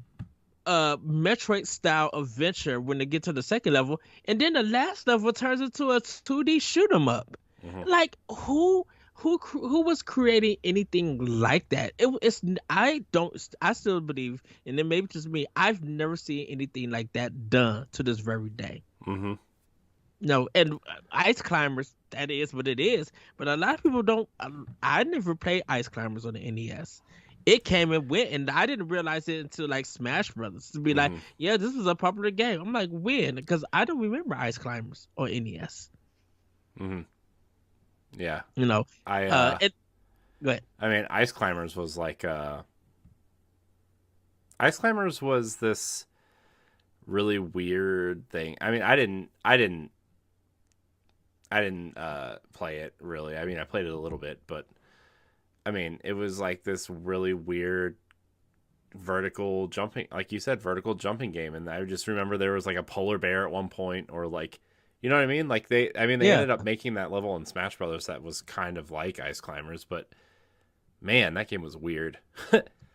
Metroid style adventure when they get to the second level, and then the last level turns into a 2D shoot 'em up. Like who was creating anything like that? I still believe, and then maybe just me, I've never seen anything like that done to this very day. No, and Ice Climbers, that is what it is. But a lot of people don't. I never played Ice Climbers on the NES. It came and went, and I didn't realize it until like Smash Brothers to be like, yeah, this was a popular game. I'm like, when? Because I don't remember Ice Climbers on NES. Yeah. Go ahead. I mean, Ice Climbers was like Ice Climbers was this really weird thing. I mean, I didn't play it really. I mean, I played it a little bit, but I mean, it was like this really weird vertical jumping, like you said, vertical jumping game. And I just remember there was like a polar bear at one point, or like, you know what I mean? Like they ended up making that level in Smash Brothers that was kind of like Ice Climbers, but man, that game was weird.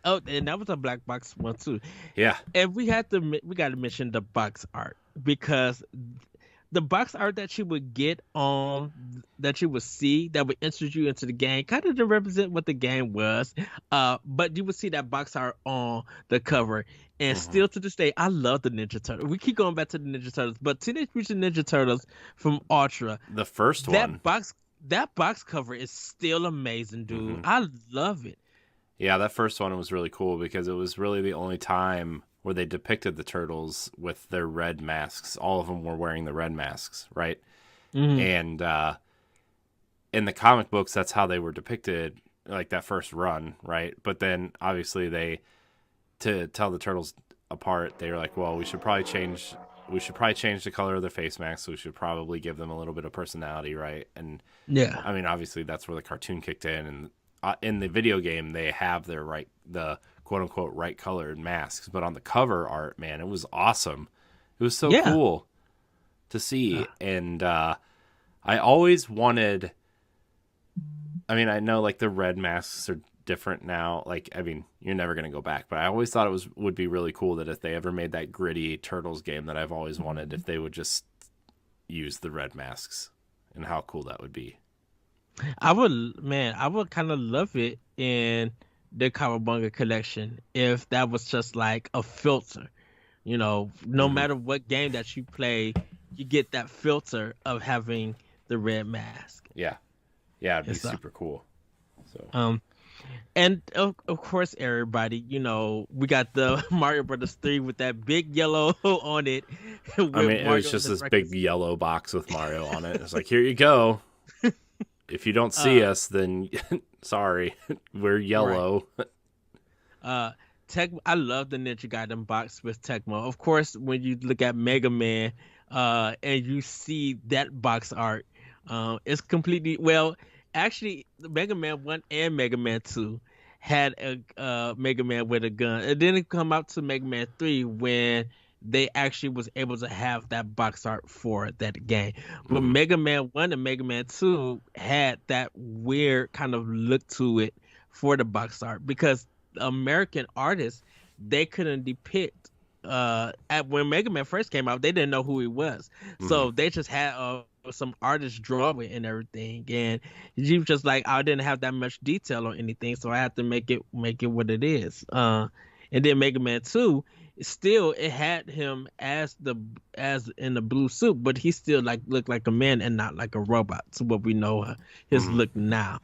Oh, and that was a black box one too. Yeah. And we got to mention the box art, because the box art that you would get on that you would see that would introduce you into the game kind of to represent what the game was. But you would see that box art on the cover. And Hmm. still to this day, I love the Ninja Turtles. We keep going back to the Ninja Turtles, but Teenage Mutant Ninja Turtles from Ultra, The first one. that box that box cover is still amazing, dude. Hmm. I love it. Yeah, that first one was really cool because it was really the only time where they depicted the turtles with their red masks. All of them were wearing the red masks, right? Hmm. And in the comic books, that's how they were depicted, like that first run, right? But then obviously they, to tell the turtles apart, they were like, well, we should probably change the color of their face masks. We should probably give them a little bit of personality, right? And Yeah. I mean, obviously that's where the cartoon kicked in, and in the video game they have the quote unquote right colored masks, but on the cover art, man, it was awesome. It was so Yeah. cool to see, and I always wanted. I mean, I know like the red masks are different now. Like, I mean, you're never gonna go back, but I always thought would be really cool that if they ever made that gritty Turtles game that I've always wanted, if they would just use the red masks, and how cool that would be. I would kind of love it in the Kawabunga collection if that was just like a filter. No Hmm. matter what game that you play, you get that filter of having the red mask Yeah, yeah, it'd and be stuff. super cool. So, Um, and of course, everybody, we got the Mario Brothers 3 with that big yellow on it I with mean, it was Mario on just the this big records. yellow box with Mario on it. It's like, here you go. If you don't see Uh, us, then sorry, we're right. yellow. Uh, Tech. I love the Ninja Gaiden box with Tecmo. Of course, when you look at Mega Man, and you see that box art, it's completely well. Actually, the Mega Man 1 and Mega Man 2 had a Mega Man with a gun. It didn't come out to Mega Man 3 when they actually was able to have that box art for that game. But Hmm. Mega Man 1 and Mega Man 2 had that weird kind of look to it for the box art because American artists they couldn't depict at when Mega Man first came out, they didn't know who he was. Hmm. So they just had some artists draw it and everything. And he was just like, I didn't have that much detail on anything, so I had to make it what it is. And then Mega Man 2, still it had him as in the blue suit, but he still like looked like a man and not like a robot. To what we know his Hmm. look now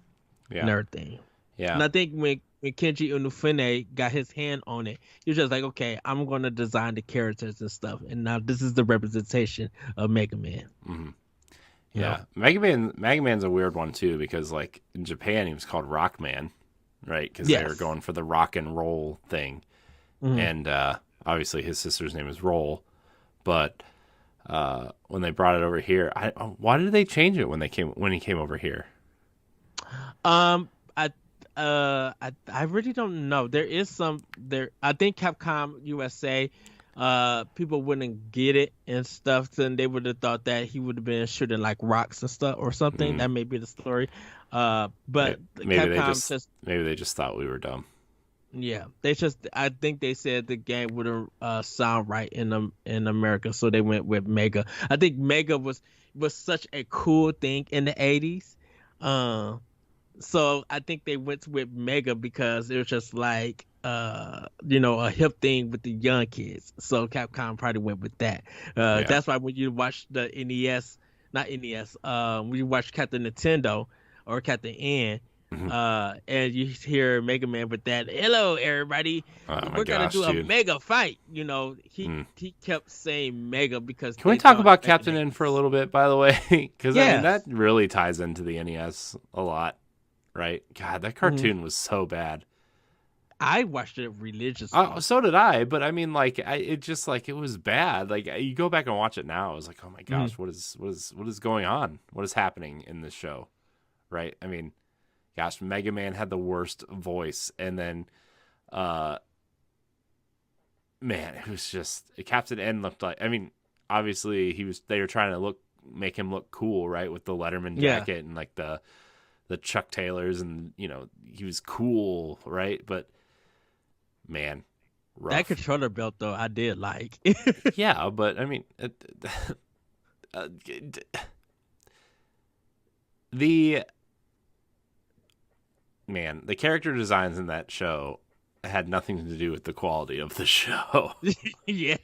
and Yeah, everything. And yeah. I think when Kenji Inufune got his hand on it, he was just like, okay, I'm going to design the characters and stuff. And now this is the representation of Mega Man. Hmm. You know? Yeah, Mega Man's a weird one too because like in Japan he was called Rockman, right? Because they were Yes. going for the rock and roll thing, Hmm. and obviously his sister's name is Roll. But when they brought it over here, why did they change it when he came over here? Um, I, I really don't know. There is some there. I think Capcom USA, people wouldn't get it and stuff. Then they would have thought that he would have been shooting like rocks and stuff or something. Mm, That may be the story. But maybe Capcom just they just thought we were dumb. Yeah, they just. I think they said the game wouldn't sound right in America, so they went with Mega. I think Mega was such a cool thing in the '80s, so I think they went with Mega because it was just like a hip thing with the young kids. So Capcom probably went with that. Yeah. That's why when you watch the NES, not NES, when you watch Captain Nintendo or Captain N, Mhm. and you hear Mega Man with that, "Hello, everybody, Oh my we're gonna gosh, do a dude. mega fight." He Mm. he kept saying Mega because Can we they talk thought about Mega Captain Man N for a was. little bit, by the way? Because I mean that Yes. really ties into the NES a lot, right? God, that Mhm. cartoon was so bad. I watched it religiously. So did I, but I mean, like, it just like it was bad. Like, you go back and watch it now, it was like, oh my Mhm. gosh, what is going on? What is happening in this show, right? I mean, gosh, Mega Man had the worst voice, and then, uh, man, it was just Captain N looked like. I mean, obviously they were trying to make him look cool, right, with the Letterman Yeah. jacket and like the Chuck Taylors, and he was cool, right? But man, That rough. controller belt though, I did like. Yeah, but I mean, the the character designs in that show had nothing to do with the quality of the show. Yes,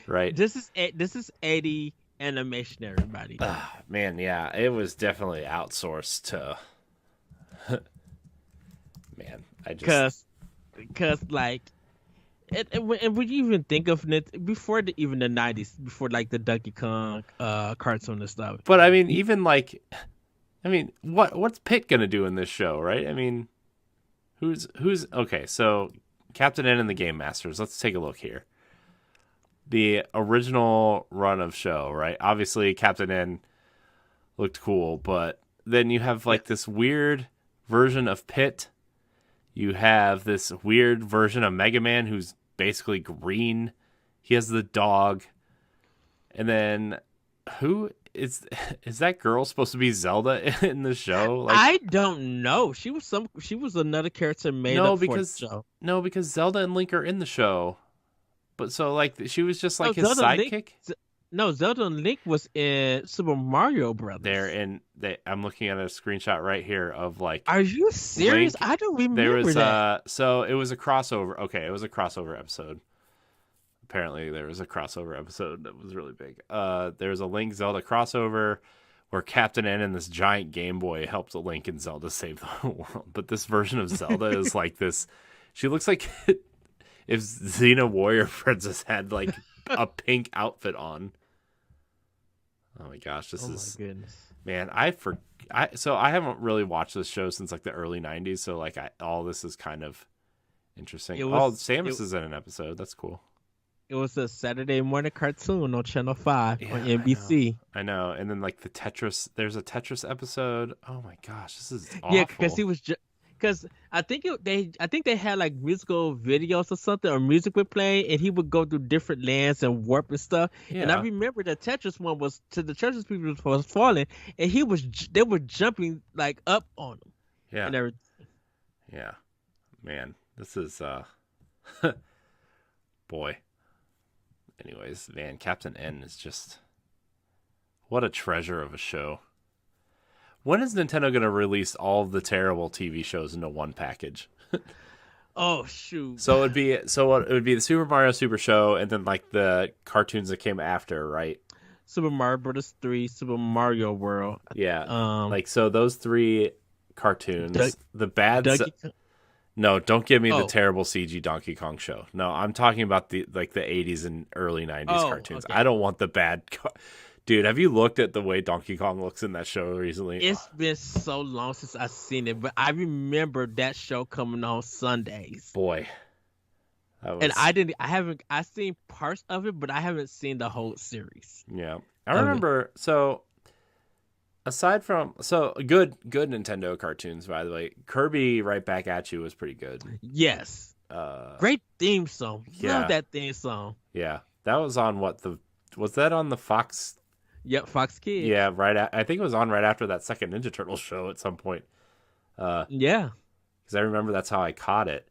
Right? this is 80 animation, everybody. Man, yeah, it was definitely outsourced to. Man, I just Cause like, and would you even think of it before even the 90s, before like the Donkey Kong cartoon and stuff? But I mean, even like, I mean, what's Pitt gonna do in this show, right? I mean, who's okay? So Captain N and the Game Masters. Let's take a look here. The original run of show, right? Obviously, Captain N looked cool, but then you have like this weird version of Pitt. You have this weird version of Mega Man who's basically green. He has the dog. And then who is that girl supposed to be Zelda in the show? Like, I don't know. She was another character made up for the show. No, because Zelda and Link are in the show. But so like she was just like No, his sidekick. No, Zelda and Link was in Super Mario Brothers. I'm looking at a screenshot right here of like. Are you serious? Link. I don't remember there was that. So it was a crossover. Okay, it was a crossover episode. Apparently there was a crossover episode that was really big. There was a Link Zelda crossover where Captain N and this giant Game Boy helped Link and Zelda save the world. But this version of Zelda is like this. She looks like if Xena Warrior Princess had like a pink outfit on. Oh my gosh, this is. My goodness. Man, I haven't really watched this show since like the early '90s. So like all this is kind of interesting. Samus is in an episode. That's cool. It was a Saturday morning cartoon on Channel 5 on NBC. I know. And then like there's a Tetris episode. Oh my gosh, this is awful. Yeah, because I think they had like musical videos or something, or music would play, and he would go through different lands and warp and stuff. Yeah. And I remember the Tetris one was to the Tetris people was falling, and they were jumping like up on him. Yeah. And everything. Yeah. Man, this is boy. Anyways, man, Captain N is just what a treasure of a show. When is Nintendo going to release all of the terrible TV shows into one package? Oh shoot! So it would be the Super Mario Super Show, and then like the cartoons that came after, right? Super Mario Bros. 3, Super Mario World. Yeah. Like so, those three cartoons, the bad. No, don't give me the terrible CG Donkey Kong show. No, I'm talking about the 80s and early 90s cartoons. Okay. I don't want the bad. Dude, have you looked at the way Donkey Kong looks in that show recently? It's been so long since I've seen it, but I remember that show coming on Sundays. Boy. And I've seen parts of it, but I haven't seen the whole series. Yeah. I remember, so aside from, good Nintendo cartoons, by the way. Kirby Right Back at You was pretty good. Yes. Great theme song. Yeah. Love that theme song. Yeah. That was on was that on the Fox? Yep, Fox Kids. Yeah, I think it was on right after that second Ninja Turtles show at some point. Yeah. Because I remember that's how I caught it.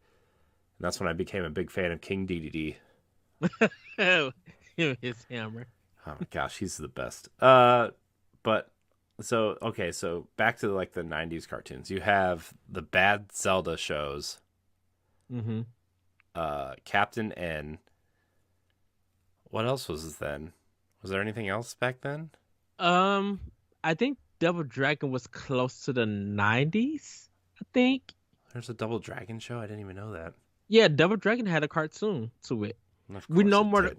And that's when I became a big fan of King DDD. His hammer. Oh my gosh, he's the best. But so back to like the 90s cartoons. You have the bad Zelda shows. Mm-hmm. Captain N. What else was then? Was there anything else back then? I think Double Dragon was close to the 90s, I think. There's a Double Dragon show? I didn't even know that. Yeah, Double Dragon had a cartoon to it. We know Mortal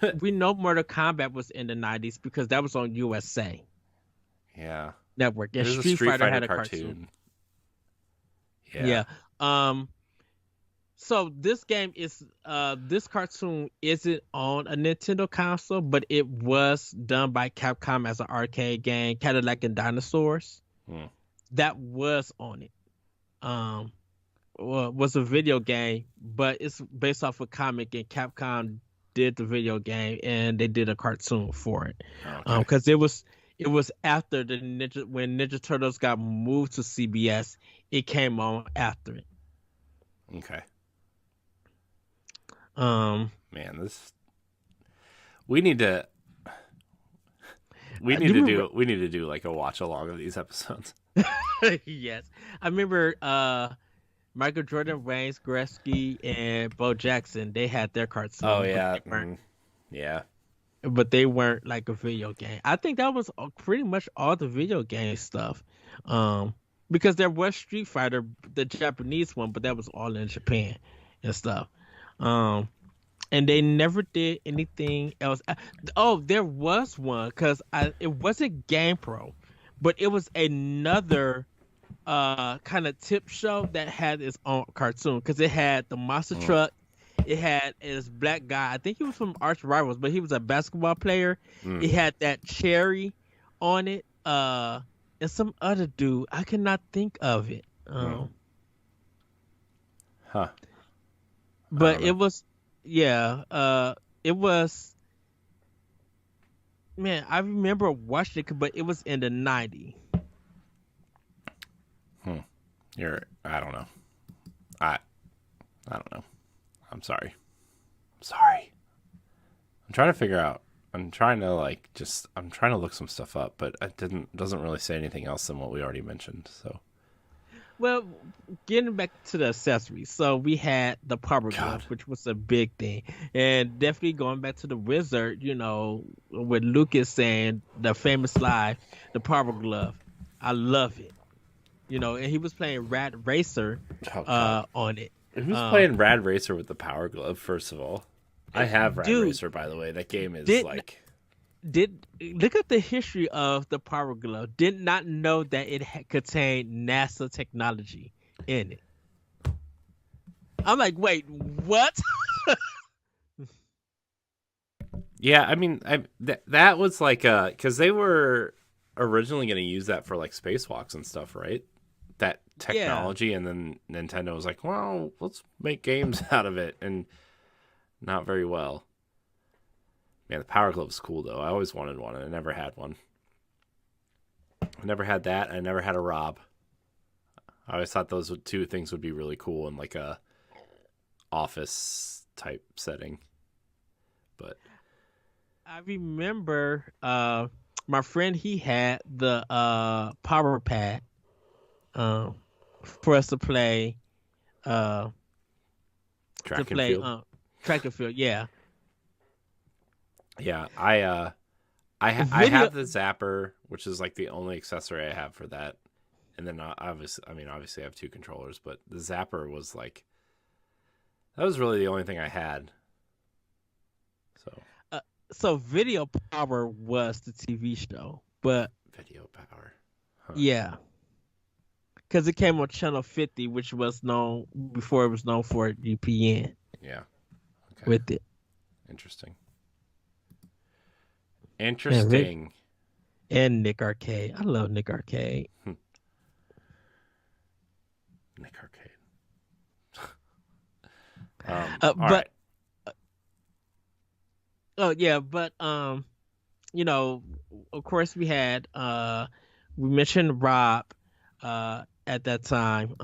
Kombat was in the 90s because that was on USA. Yeah. Network. And Street Fighter had a cartoon. Yeah. So this game is this cartoon isn't on a Nintendo console, but it was done by Capcom as an arcade game, Cadillac and Dinosaurs. That was on it. Was a video game, but it's based off a comic, and Capcom did the video game and they did a cartoon for it. Because it was after when Ninja Turtles got moved to CBS, it came on after it. Okay. Man, we need to. We Do need you to remember? do like a watch along of these episodes. Yes, I remember. Michael Jordan, Wayne Gretzky, and Bo Jackson. They had their Oh cartoons, yeah, yeah. but they weren't like a video game. I think that was pretty much all the video game stuff. Um, because there was Street Fighter, the Japanese one, but that was all in Japan and stuff. Um, and they never did anything else. Oh, there was one because it wasn't Game Pro, but it was another kind of tip show that had its own cartoon because it had the monster Mm, truck. It had this black guy. I think he was from Arch Rivals, but he was a basketball player. mm, It had that cherry on it. And some other dude. I cannot think of it. mm. Huh. I But don't it know. was, yeah. It was. Man, I remember watching it, but it was in the '90s. Hmm. I don't know. I I don't know. I'm sorry. I'm sorry. I'm trying to figure out. I'm trying to I'm trying to look some stuff up, but it doesn't really say anything else than what we already mentioned. So Well, getting back to the accessories, so we had the power glove, God. which was a big thing, and definitely going back to the wizard, with Lucas saying the famous line, the power glove. I love it, and he was playing Rat Racer, Oh God. on it. Who's Um, playing Rad Racer with the Power Glove? First of all, I have Rad dude, Racer, by the way. That game is did like, did look at the history of the power glove. Did not know that it contained NASA technology in it. I'm like, wait, what? yeah. I mean, that was like, because they were originally going to use that for like spacewalks and stuff, right? That Yeah. technology, and then Nintendo was like, well, let's make games out of it, and not very well. Man, the Power Glove is cool though. I always wanted one, and I never had one. I never had that. I never had a Rob. I always thought those two things would be really cool in like a office type setting. But I remember my friend he had the power pad um for us uh to track and play field, track and field. Yeah. yeah. I Video have the Zapper, which is like the only accessory I have for that. And then obviously I have two controllers, but the Zapper was like that was really the only thing I had. So uh, so video power was the TV show. But video power, huh? yeah, cuz it came on channel 50 which was known before it was known for UPN Yeah. Okay. with it. Interesting. Man, Interesting. and Nick Arcade. I love Nick Arcade. Nick Arcade. All But right. oh yeah, but you know, of course we mentioned Rob at that time.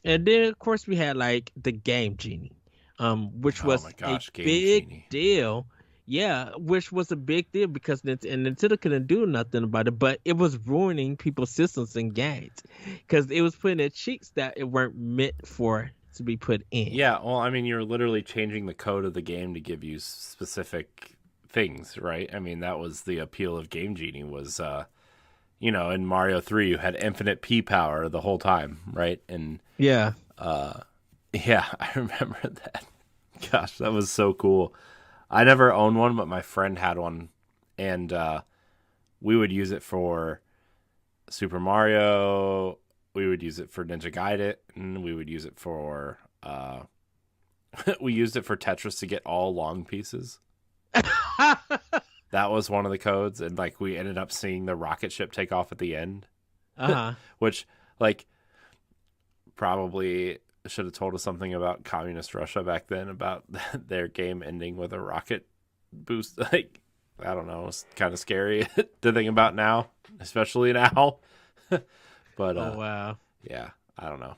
And then of course we had like the Game Genie, which Oh was my a gosh, Game big Genie. deal. Yeah, which was a big deal because Nintendo couldn't do nothing about it, but it was ruining people's systems and games because it was putting in cheats that it weren't meant for to be put in. Yeah, well, I mean, you're literally changing the code of the game to give you specific things, right? I mean, that was the appeal of Game Genie was, in Mario 3, you had infinite P power the whole time, right? And, Yeah. yeah, I remember that. Gosh, that was so cool. I never owned one, but my friend had one, and we would use it for Super Mario. We would use it for Ninja Gaiden, and we would use it for we used it for Tetris to get all long pieces. That was one of the codes, and like we ended up seeing the rocket ship take off at the end, Uh-huh. which like probably should have told us something about communist Russia back then about their game ending with a rocket boost. Like I don't know, it's kind of scary to think about now, especially now. But Oh wow. yeah, I don't know.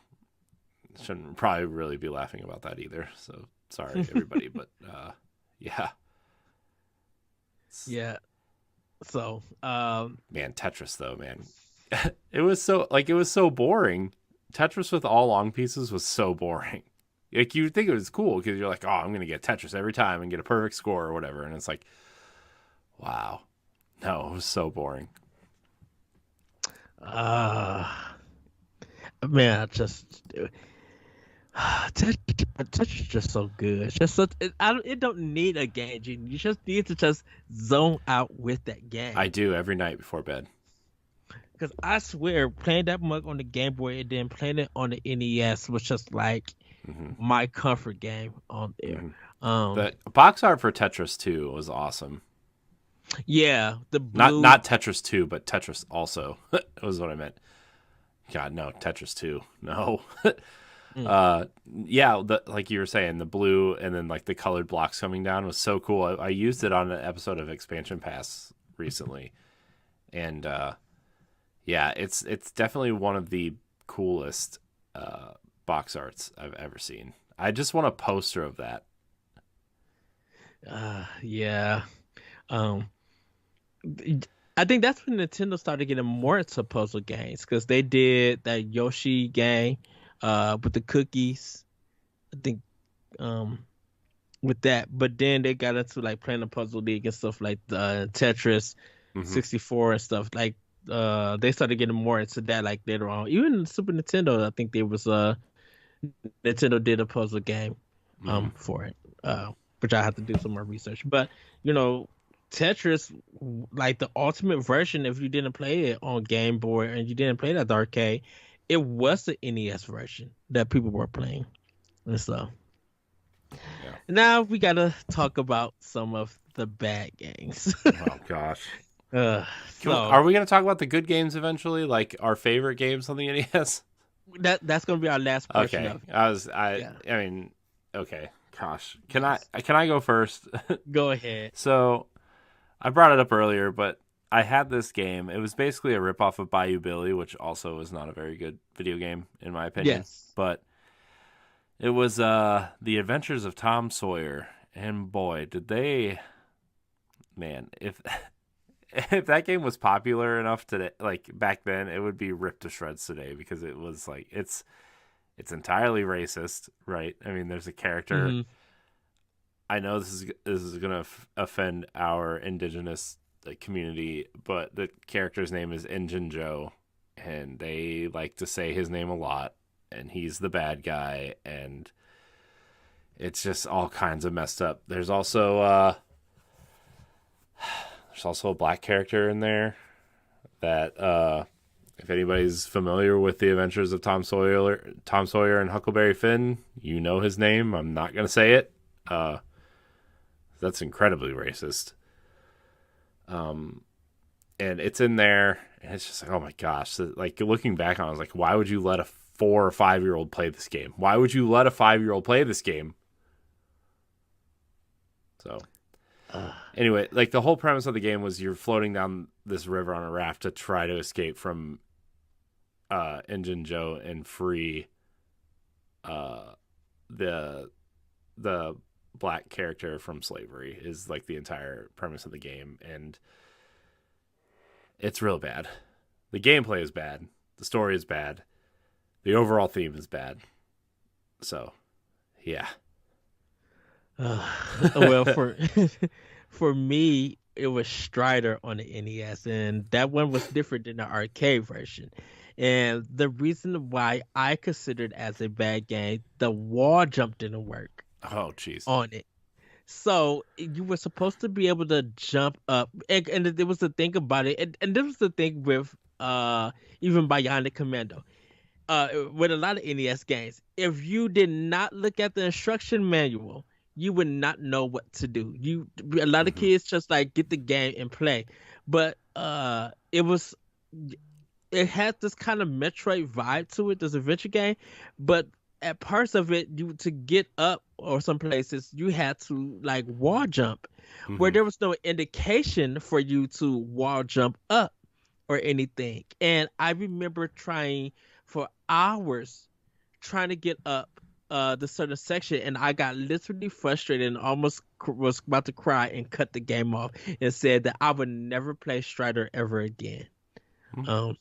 Shouldn't probably really be laughing about that either. So sorry, everybody. But yeah. Yeah. So, Man, Tetris though, man. It was so boring. Tetris with all long pieces was so boring. Like you'd think it was cool because you're like, oh, I'm gonna get Tetris every time and get a perfect score or whatever, and it's like, wow, no, it was so boring. uh, man, I just touch is just so good. It's just such, it don't need a game, Gene. You just need to just zone out with that I game. do every night before bed. Because I swear, playing that mug on the Game Boy and then playing it on the NES was just like hmm my comfort game on there. hmm Um, The box art for Tetris 2 was awesome. yeah, the Not blue. not Tetris 2, but Tetris also. That was what I meant. God, no, Tetris 2. No. mm, Yeah, like you were saying, the blue and then like the colored blocks coming down was so cool. I used it on an episode of Expansion Pass recently, and yeah, it's definitely one of the coolest box arts I've ever seen. I just want a poster of that. Yeah. Um, I think that's when Nintendo started getting more into puzzle games because they did that Yoshi game, with the cookies. I think, um, with that, but then they got into like playing the puzzle league and stuff like the Tetris hmm 64 and stuff. Like, they started getting more into that like later on. Even Super Nintendo, I think there was Nintendo did a puzzle game hmm for it, which I have to do some more research. But you know, Tetris, like the ultimate version, if you didn't play it on Game Boy and you didn't play it at the arcade, it was the NES version that people were playing. And so Yeah. now we gotta talk about some of the bad games. Oh gosh. uh, Are so we going to talk about the good games eventually, like our favorite games on the NES? that's gonna be our last portion Okay. of it. I Yeah, I mean, okay. Gosh. Can I yes. can I go first? Go ahead. So, I brought it up earlier, but I had this game. It was basically a ripoff of Bayou Billy, which also is not a very good video game in my opinion, Yes. but it was The Adventures of Tom Sawyer. And boy, did they, man, if if that game was popular enough today, like back then, it would be ripped to shreds today because it was like it's entirely racist, right? I mean, there's a character. Hmm. I know this is gonna offend our indigenous like, community, but the character's name is Injun Joe, and they like to say his name a lot, and he's the bad guy, and it's just all kinds of messed up. There's also a black character in there that if anybody's familiar with the Adventures of Tom Sawyer and Huckleberry Finn, you know his name. I'm not gonna say it. That's incredibly racist. Um, and it's in there, and it's just like, oh my gosh! So, like looking back on, it, I was like, why would you let a 4 or 5 year old play this game? Why would you let a 5 year old play this game? So Uh, anyway, like the whole premise of the game was you're floating down this river on a raft to try to escape from Injun Joe and free uh, the the black character from slavery is like the entire premise of the game, and it's real bad. The gameplay is bad. The story is bad. The overall theme is bad. So, yeah. well, for for me, it was Strider on the NES, and that one was different than the arcade version. And the reason why I considered as a bad game, the wall jump didn't work Oh, jeez. on it. So you were supposed to be able to jump up, and there was the thing about it, and this was the thing with even Bionic Commando. With a lot of NES games, if you did not look at the instruction manual, you would not know what to do. A lot of hmm kids just like get the game and play, but it had this kind of Metroid vibe to it, this adventure game, but at parts of it, you to get up or some places you had to like wall jump, where hmm there was no indication for you to wall jump up or anything. And I remember trying for hours trying to get up the certain section, and I got literally frustrated and almost was about to cry and cut the game off and said that I would never play Strider ever again. Hmm. Um,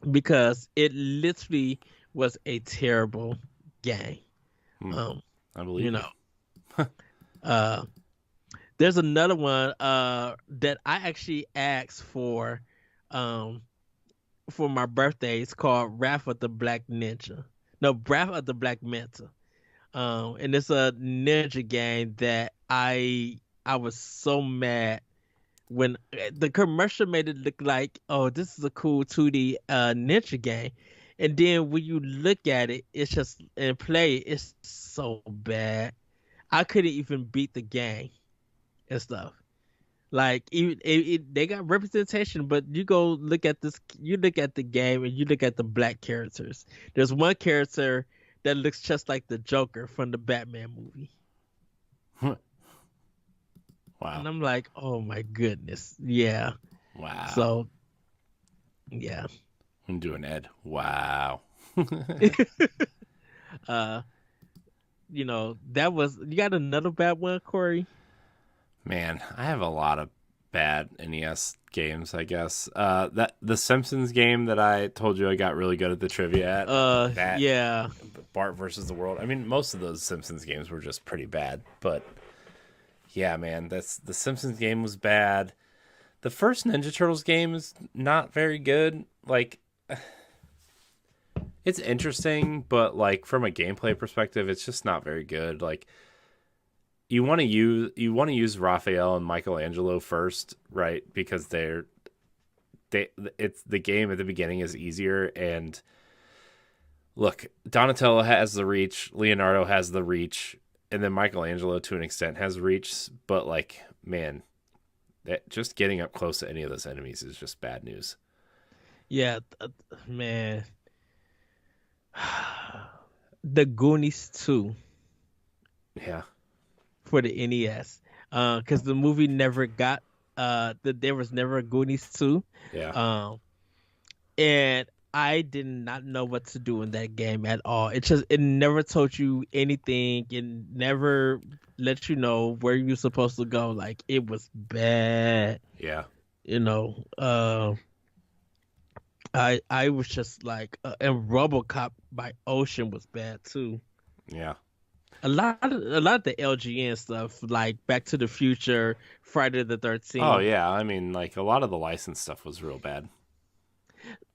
because it literally was a terrible game. Hmm. Um, I you believe you. know, uh, there's another one that I actually asked um for my birthday. It's called Wrath of the Black Ninja. No, Wrath of the Black Manta. And it's a ninja game that I was so mad when the commercial made it look like, oh, this is a cool 2D ninja game, and then when you look at it, it's just and play, it's so bad. I couldn't even beat the game and stuff. Like even they got representation, but you go look at this, you look at the game and you look at the black characters. There's one character that looks just like the Joker from the Batman movie, Wow. and I'm like, oh my goodness, yeah. Wow. So yeah, I'm doing Ed. Wow. uh, that was you got another bad one, Corey. Man, I have a lot of bad NES games, I guess. That the Simpsons game that I told you I got really good at the trivia at. That Yeah, Bart versus the World. I mean, most of those Simpsons games were just pretty bad, but yeah, man, that's the Simpsons game was bad. The first Ninja Turtles game is not very good. Like, it's interesting, but like from a gameplay perspective, it's just not very good. Like, you want to use Raphael and Michelangelo first, right? Because it's the game at the beginning is easier. And look, Donatello has the reach, Leonardo has the reach, and then Michelangelo to an extent has reach. But like, man, that just getting up close to any of those enemies is just bad news. yeah, man. The Goonies 2 Yeah, for the NES, because the movie never got there was never a Goonies 2. yeah. Um, and I did not know what to do in that game at all. It never told you anything. It never let you know where you're supposed to go. Like it was bad. Yeah. You know. I was just like, and RoboCop by Ocean was bad too. Yeah. A lot of the LGN stuff, like Back to the Future, Friday the Oh 13th. yeah. I mean, like a lot of the licensed stuff was real bad.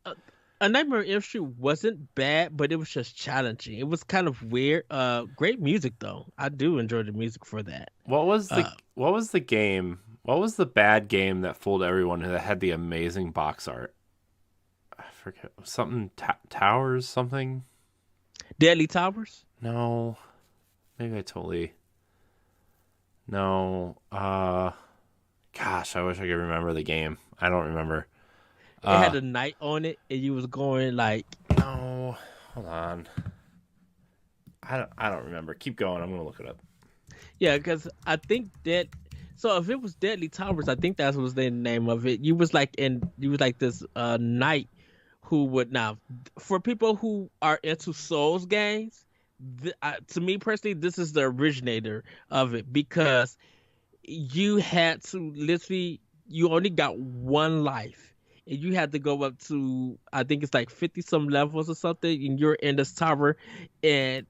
Uh, A Nightmare on Elm Street wasn't bad, but it was just challenging. It was kind of weird. Great music though. I do enjoy the music for that. What was the Uh, what was the game? What was the bad game that fooled everyone that had the amazing box art? I forget something towers something. Deadly Towers. No, maybe I totally no. Gosh, I wish I could remember the game. I don't remember. It Uh, had a night on it, and you was going like, no. Hold on. I don't remember. Keep going. I'm gonna look it up. yeah, because I think that. So if it was Deadly Towers, I think that was the name of it. You was like this knight who would now for people who are into Souls games. To me personally, this is the originator of it because you had to literally you only got one life and you had to go up to I think it's like 50 some levels or something and you're in this tower and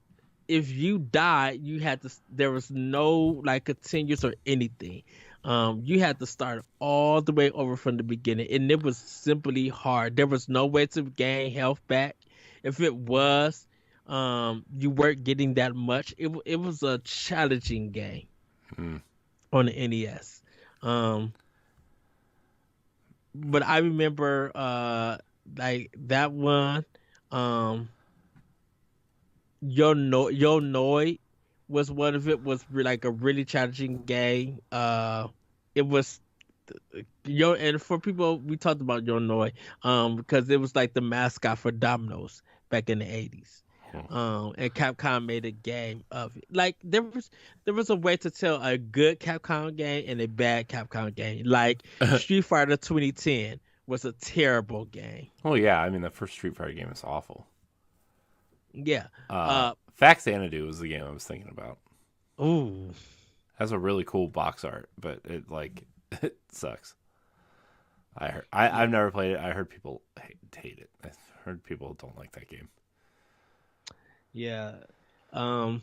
if you died you had to there was no like continuous or anything. You had to start all the way over from the beginning and it was simply hard. There was no way to gain health back. If it was you weren't getting that much. It was a challenging game Hmm. on the NES. Um, but I remember like that one. Um, Yo Noi was one of it. Was like a really challenging game. It was Yo and for people we talked about Yo Noi because it was like the mascot for Domino's back in the 80s. And Capcom made a game of it. Like there was a way to tell a good Capcom game and a bad Capcom game. Like Street Fighter 2010 was a terrible game. Well, yeah. I mean, the first Street Fighter game is awful. Yeah. Uh, Uh Fax Xanadu was the game I was thinking about. ooh. Has a really cool box art, but it like it sucks. I've never played it. I heard people hate it. I heard people don't like that game. Yeah. Um,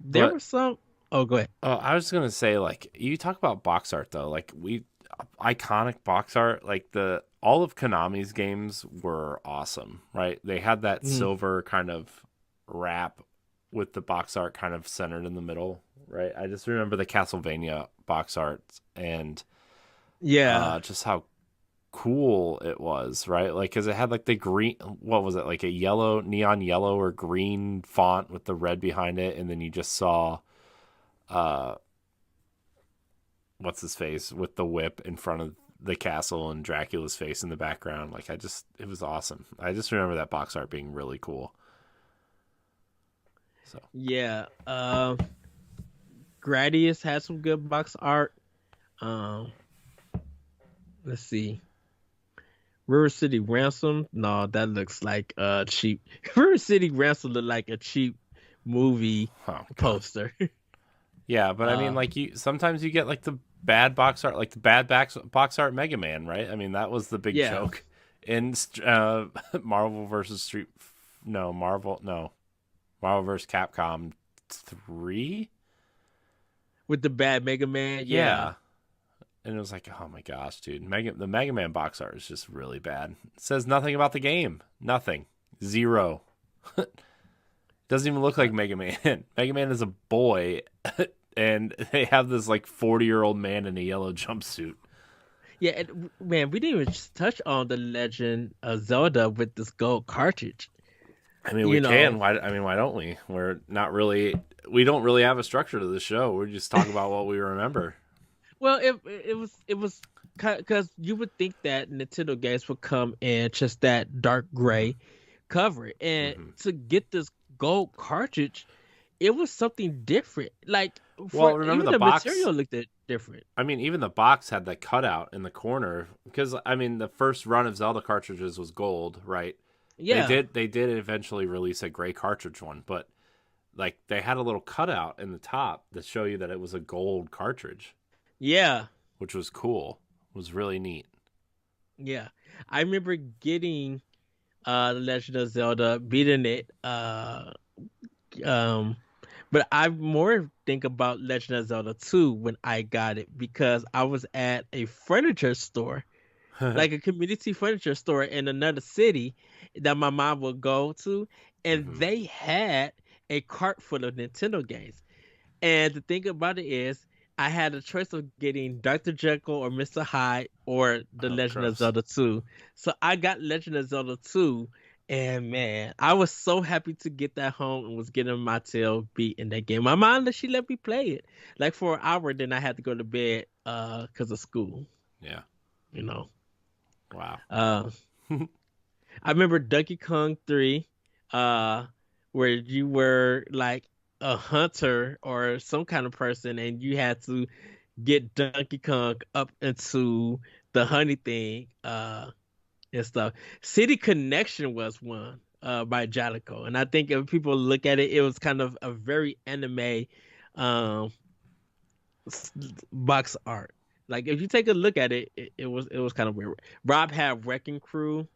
there But were some. Oh, go ahead. I was gonna say, like, you talk about box art though, like iconic box art, like the all of Konami's games were awesome, right? They had that Mhm. silver kind of wrap with the box art kind of centered in the middle, right? I just remember the Castlevania box art and Yeah. just how cool it was, right? Like, because it had like the green, what was it, like a yellow, neon yellow or green font with the red behind it, and then you just saw, uh, what's his face with the whip in front of the castle and Dracula's face in the background. Like, it was awesome. I just remember that box art being really cool. So, Yeah. Gradius had some good box art. Um, let's see. River City Ransom. No, that looks like cheap. River City Ransom looked like a cheap movie oh god, poster. yeah, but I mean, uh, like you sometimes you get like the bad box art, like the bad box art Mega Man, right? I mean, that was the big yeah, joke in Marvel versus Street. No, Marvel versus Capcom 3. with the bad Mega Man. Yeah, Yeah, and it was like, oh my gosh, dude, the Mega Man box art is just really bad. It says nothing about the game, nothing, zero. Doesn't even look uh, like Mega Man. Mega Man is a boy, and they have this like 40-year-old man in a yellow jumpsuit. yeah. And, man, we didn't even touch on the Legend of Zelda with this gold cartridge. I mean, we You can. know, Why? I mean, why don't we? We're not really. We don't really have a structure to the show. We just talk about what we remember. well, it was because you would think that Nintendo games would come in just that dark gray cover, and Hmm. to get this gold cartridge, it was something different. Like Well, for remember even the the box. material looked different. I mean, even the box had the cutout in the corner because I mean, the first run of Zelda cartridges was gold, right? Yeah, They did eventually release a gray cartridge one, but like they had a little cutout in the top to show you that it was a gold cartridge, yeah, which was cool. It was really neat. yeah. I remember getting The Legend of Zelda, beating it. Um, but I more think about Legend of Zelda 2 when I got it because I was at a furniture store, like a community furniture store in another city that my mom would go to, and Hmm. they had a cart full of Nintendo games. And the thing about it is, I had a choice of getting Dr. Jekyll or Mr. Hyde or The Oh, Legend of gross. Zelda 2. So I got Legend of Zelda 2, and man, I was so happy to get that home and was getting my tail beat in that game. My mom, she let me play it like for an hour, then I had to go to bed because of school, Yeah. you know. Wow. Uh, I remember Donkey Kong 3, uh, where you were like a hunter or some kind of person, and you had to get Donkey Kong up into the honey thing, and stuff. City Connection was one, by Jalico, and I think if people look at it, it was kind of a very anime, um, s- box art. Like if you take a look at it, it was kind of weird. Rob had Wrecking Crew.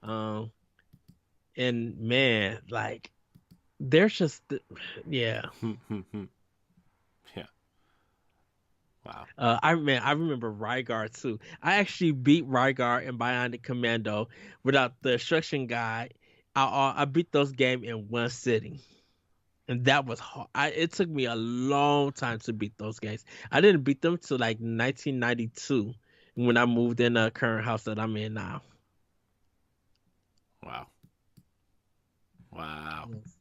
Um, and man, like there's just yeah. Yeah. Wow. I remember Rygar too. I actually beat Rygar and Bionic Commando without the instruction guide. I beat those games in one sitting, and that was hard. It took me a long time to beat those games. I didn't beat them till like 1992 when I moved in the current house that I'm in now. Wow. Wow. Yes.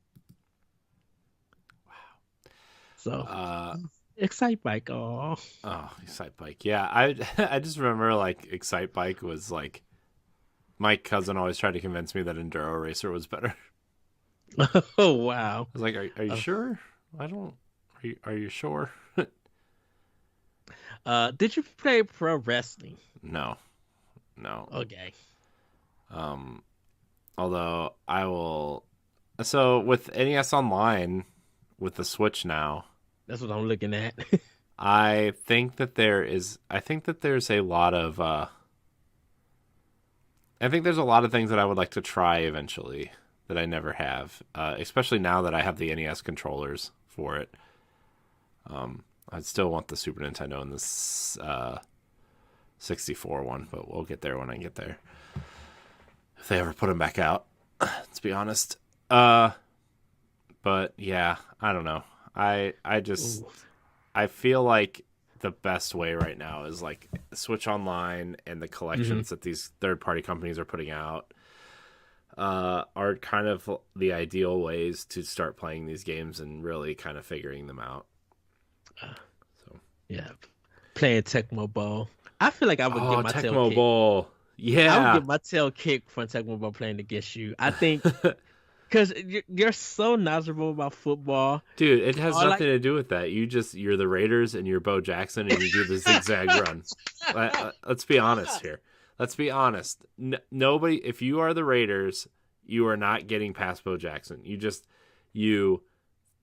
So Uh Excite Bike, oh. oh, Excite Bike. Yeah, I I just remember like Excite Bike was like my cousin always tried to convince me that Enduro Racer was better. Oh wow. I was like, are you Uh, sure? I don't. Are you sure? did you play pro wrestling? No, no. Okay, Um, although I will. So with NES Online, with the Switch now, that's what I'm looking at. I think that there's a lot of I think there's a lot of things that I would like to try eventually that I never have, especially now that I have the NES controllers for it. I still want the Super Nintendo and this 64 one, but we'll get there when I get there. If they ever put them back out, let's be honest. But yeah, I don't know. I feel like the best way right now is like Switch Online and the collections that these third-party companies are putting out are kind of the ideal ways to start playing these games and really kind of figuring them out. So Yeah, playing Tecmo Bowl. I feel like I would get my tail Tecmo kicked. Bowl. Yeah. I would get my tail kicked from Tecmo Bowl playing against you. I think because you're so knowledgeable about football. Dude, it has All nothing to do with that. You're the Raiders and you're Bo Jackson and you do the zigzag run. Let's be honest here. Let's be honest. Nobody, if you are the Raiders, you are not getting past Bo Jackson. You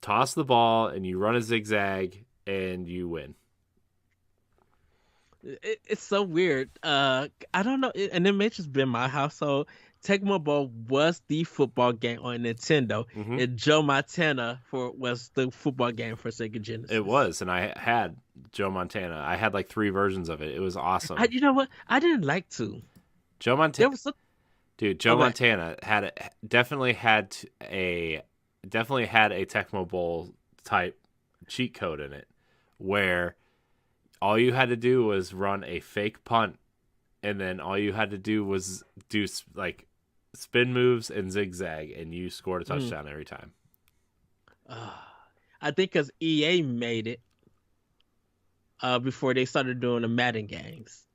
toss the ball and you run a zigzag and you win. It's so weird. I don't know, and it may just been my household. Tecmo Bowl was the football game on Nintendo, and Joe Montana was the football game for Sega Genesis. It was, and I had Joe Montana. I had like 3 versions of it. It was awesome. You know what? I didn't like to. Joe Montana. Joe Okay. Montana definitely had a Tecmo Bowl type cheat code in it, where all you had to do was run a fake punt, and then all you had to do was do like spin moves and zigzag, and you scored a touchdown every time. I think because EA made it before they started doing the Madden games.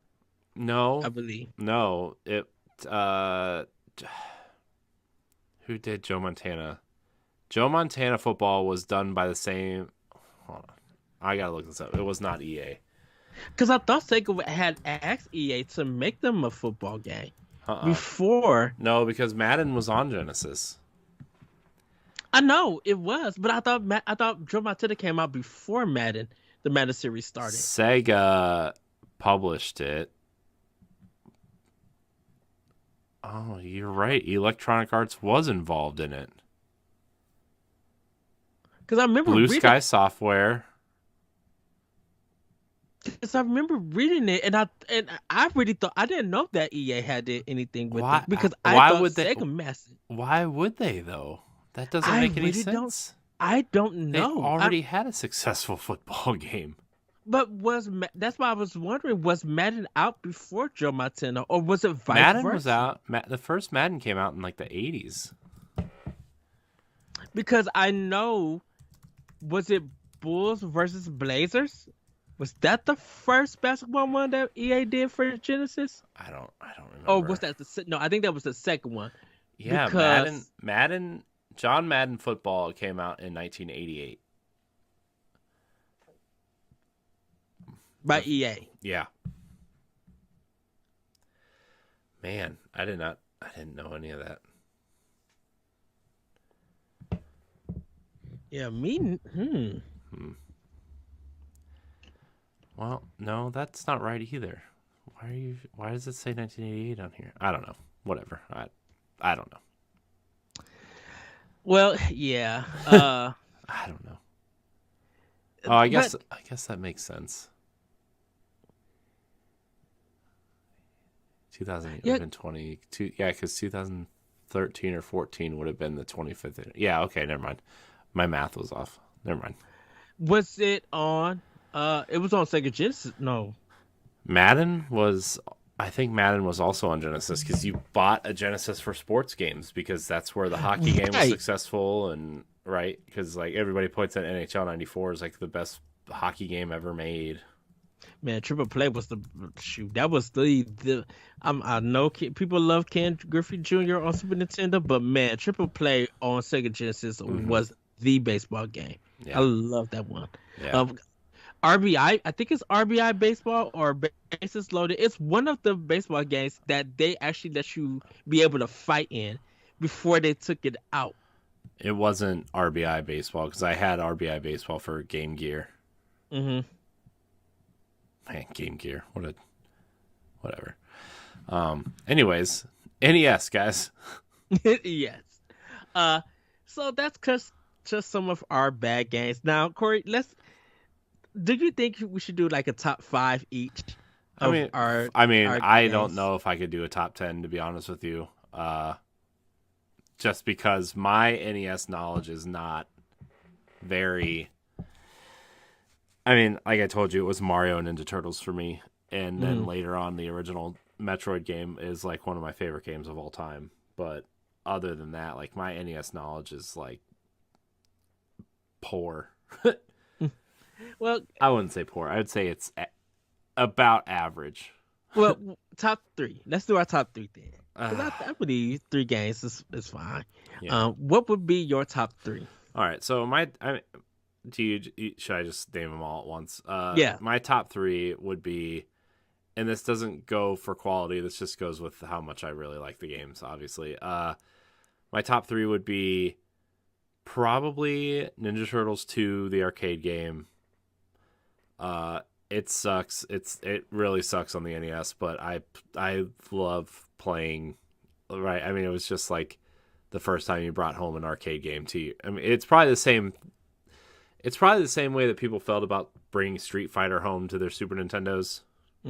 No, I believe. No, it. Who did Joe Montana? Joe Montana football was done by the same. Hold on, I gotta look this up. It was not EA. Because I thought Sega had asked EA to make them a football game before. No, because Madden was on Genesis. I know it was, but I thought Joe Montana came out before Madden. The Madden series started. Sega published it. Oh, you're right. Electronic Arts was involved in it. Because I remember Blue Sky Software. Because I remember reading it, and I really thought I didn't know that EA had anything with it because I thought Sega massive. Why would they though? That doesn't make any sense. I don't know. They already had a successful football game. But that's why I was wondering, was Madden out before Joe Montana, or was it vice Madden versa? was out. The first Madden came out in like the 80s. Because I know, was it Bulls versus Blazers? Was that the first basketball one that EA did for Genesis? I don't remember. Oh, was that no? I think that was the second one. Yeah, Madden, John Madden Football came out in 1988 by EA. Yeah. Man, I didn't know any of that. Yeah, me. Well, no, that's not right either. Why does it say 1988 on here? I don't know. Whatever. I don't know. Well, yeah. I don't know. Oh, I guess that makes sense. 2008 would have been 22. Yeah, because 2013 or 14 would have been the 25th. Yeah, okay, never mind. My math was off. Never mind. Was it on? It was on Sega Genesis. No. I think Madden was also on Genesis because you bought a Genesis for sports games because that's where the hockey game was successful, and right, because like everybody points at NHL '94 as like the best hockey game ever made. Man, Triple Play was the shoot. That was the. I know people love Ken Griffey Jr. on Super Nintendo, but man, Triple Play on Sega Genesis was the baseball game. Yeah. I love that one. Yeah. RBI, I think it's RBI baseball or bases loaded. It's one of the baseball games that they actually let you be able to fight in before they took it out. It wasn't RBI baseball because I had RBI baseball for Game Gear. Mm-hmm. Man, Game Gear. Whatever. Anyways, NES guys. Yes. Uh, so that's just some of our bad games. Now, Corey, let's. Do you think we should do like a top five each I of mean, our I don't games? know if I could do a top 10 to be honest with you. Just because my NES knowledge is not very. I mean, like I told you, it was Mario and Ninja Turtles for me, and then Mm. later on, the original Metroid game is like one of my favorite games of all time. But other than that, like my NES knowledge is like poor. Well, I wouldn't say poor. I would say it's about average. top three. Let's do our top three then. Because Uh, I believe three games is fine. yeah. What would be your top three? All right. So should I just name them all at once? Yeah. My top three would be, and this doesn't go for quality. This just goes with how much I really like the games. Obviously, my top three would be probably Ninja Turtles 2, the arcade game. It sucks. It really sucks on the NES, but I love playing. Right. I mean, it was just like the first time you brought home an arcade game to you. I mean, it's probably the same. It's probably the same way that people felt about bringing Street Fighter home to their Super Nintendos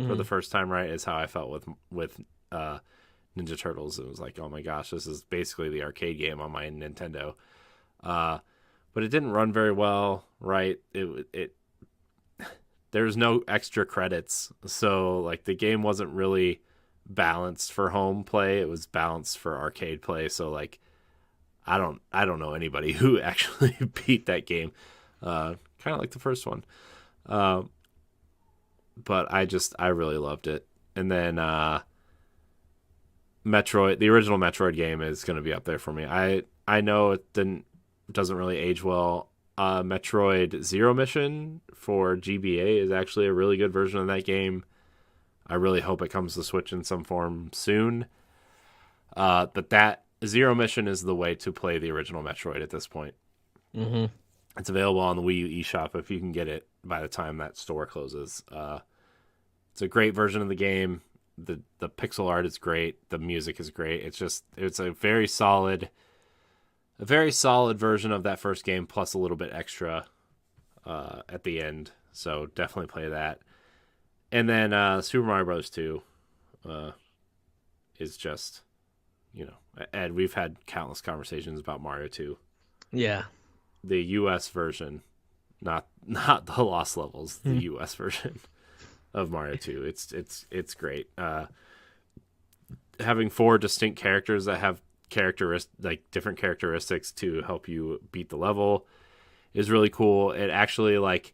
for the first time. Right, is how I felt with Ninja Turtles. It was like, oh my gosh, this is basically the arcade game on my Nintendo. But it didn't run very well. Right. It there's no extra credits, so like the game wasn't really balanced for home play. It was balanced for arcade play. So like I don't know anybody who actually beat that game. Kind of like the first one, but I really loved it. And then Metroid, the original Metroid game, is going to be up there for me. I know it doesn't really age well. Metroid Zero Mission for GBA is actually a really good version of that game. I really hope it comes to Switch in some form soon. But that Zero Mission is the way to play the original Metroid at this point. Mm-hmm. It's available on the Wii U eShop if you can get it by the time that store closes. It's a great version of the game. The pixel art is great. The music is great. It's a very solid version of that first game, plus a little bit extra at the end. So definitely play that. And then Super Mario Bros. 2 is just, Ed, we've had countless conversations about Mario 2. Yeah. The US version, not the Lost Levels, the US version of Mario 2. It's great. Having 4 distinct characters that have different characteristics to help you beat the level is really cool. It actually, like,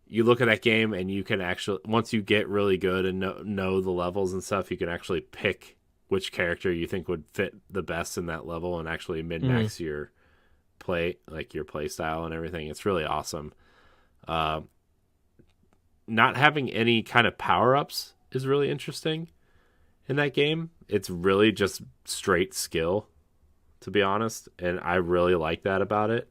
you look at that game and you can actually, once you get really good and know the levels and stuff, you can actually pick which character you think would fit the best in that level and actually min-max your play style and everything. It's really awesome. Not having any kind of power-ups is really interesting in that game. It's really just straight skill, to be honest, and I really like that about it.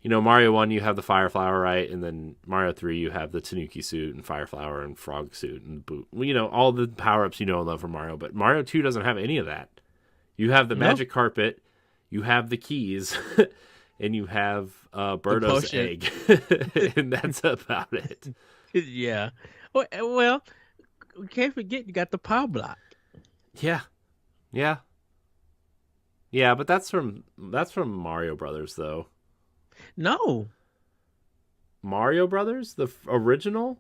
Mario 1, you have the Fire Flower, right? And then Mario 3, you have the Tanuki suit and Fire Flower and Frog suit and boot. All the power-ups you know and love from Mario. But Mario 2 doesn't have any of that. You have the magic carpet, you have the keys, and you have Birdo's egg. And that's about it. Yeah. Well, we can't forget you got the power block. Yeah. Yeah. Yeah, but that's from Mario Brothers, though. No. Mario Brothers, the original,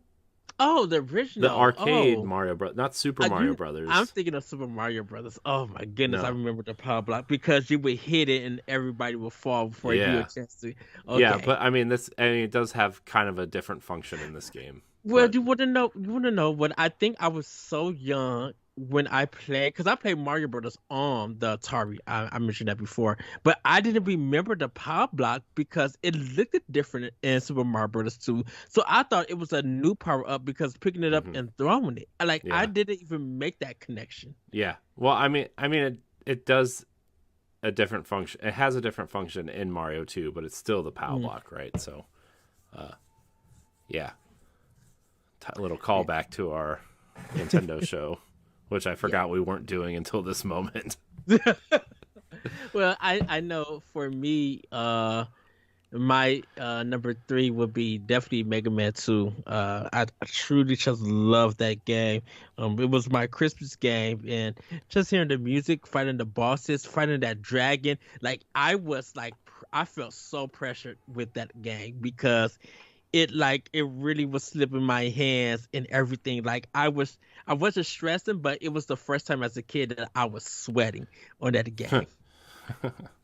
Oh, the original, the arcade oh. Mario Brothers, not Super Mario Brothers. I'm thinking of Super Mario Brothers. Oh my goodness, No. I remember the power block because you would hit it and everybody would fall before you had a chance to. Okay. Yeah, but it does have kind of a different function in this game. Well, But you want to know what I think? I was so young when I played, because I played Mario Brothers on the Atari. I mentioned that before, but I didn't remember the power block because it looked different in Super Mario Brothers 2. So I thought it was a new power up because picking it up and throwing it. I didn't even make that connection. Yeah. Well, I mean, it does a different function. It has a different function in Mario 2, but it's still the power block, right? So, yeah. little callback to our Nintendo show, which I Yeah. forgot we weren't doing until this moment. Well, I know for me, my number three would be definitely Mega Man 2. I truly just love that game. It was my Christmas game, and just hearing the music, fighting the bosses, fighting that dragon, like I was like, I felt so pressured with that game because it really was slipping my hands and everything. Like I wasn't stressing, but it was the first time as a kid that I was sweating on that game,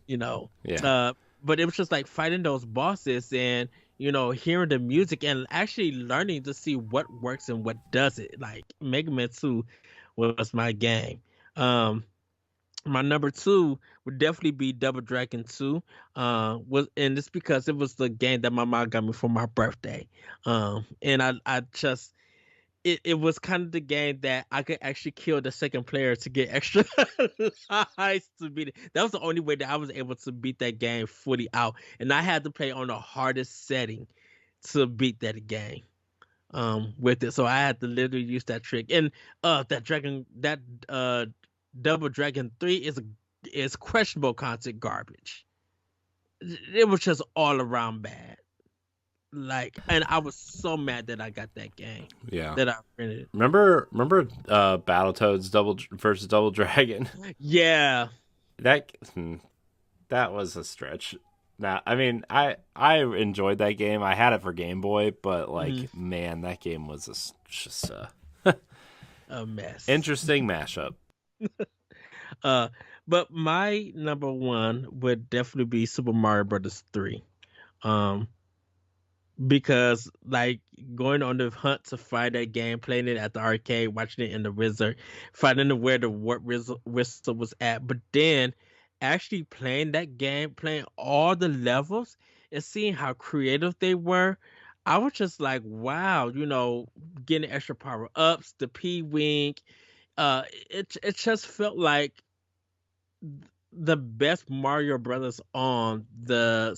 you know. Yeah. Uh, but it was just like fighting those bosses and hearing the music and actually learning to see what works and what doesn't. Like Mega Man 2 was my game. Um, my number two would definitely be Double Dragon 2. Was and it's because it was the game that my mom got me for my birthday. And I just it was kind of the game that I could actually kill the second player to get extra lives to beat it. That was the only way that I was able to beat that game fully out. And I had to play on the hardest setting to beat that game with it. So I had to literally use that trick. And that Double Dragon 3 is questionable content garbage. It was just all around bad. Like, and I was so mad that I got that game Yeah. that I rented. Remember Battletoads versus Double Dragon? Yeah, That that was a stretch. Now, I mean, I enjoyed that game. I had it for Game Boy, but like, man, that game was just a mess. interesting mashup. Uh, but my number one would definitely be Super Mario Brothers 3. Um, because like going on the hunt to find that game, playing it at the arcade, watching it in the Wizard, finding where the warp whistle was at, but then actually playing that game, playing all the levels, and seeing how creative they were, I was just like, wow, getting extra power ups, the P Wing, it just felt like the best Mario Brothers on the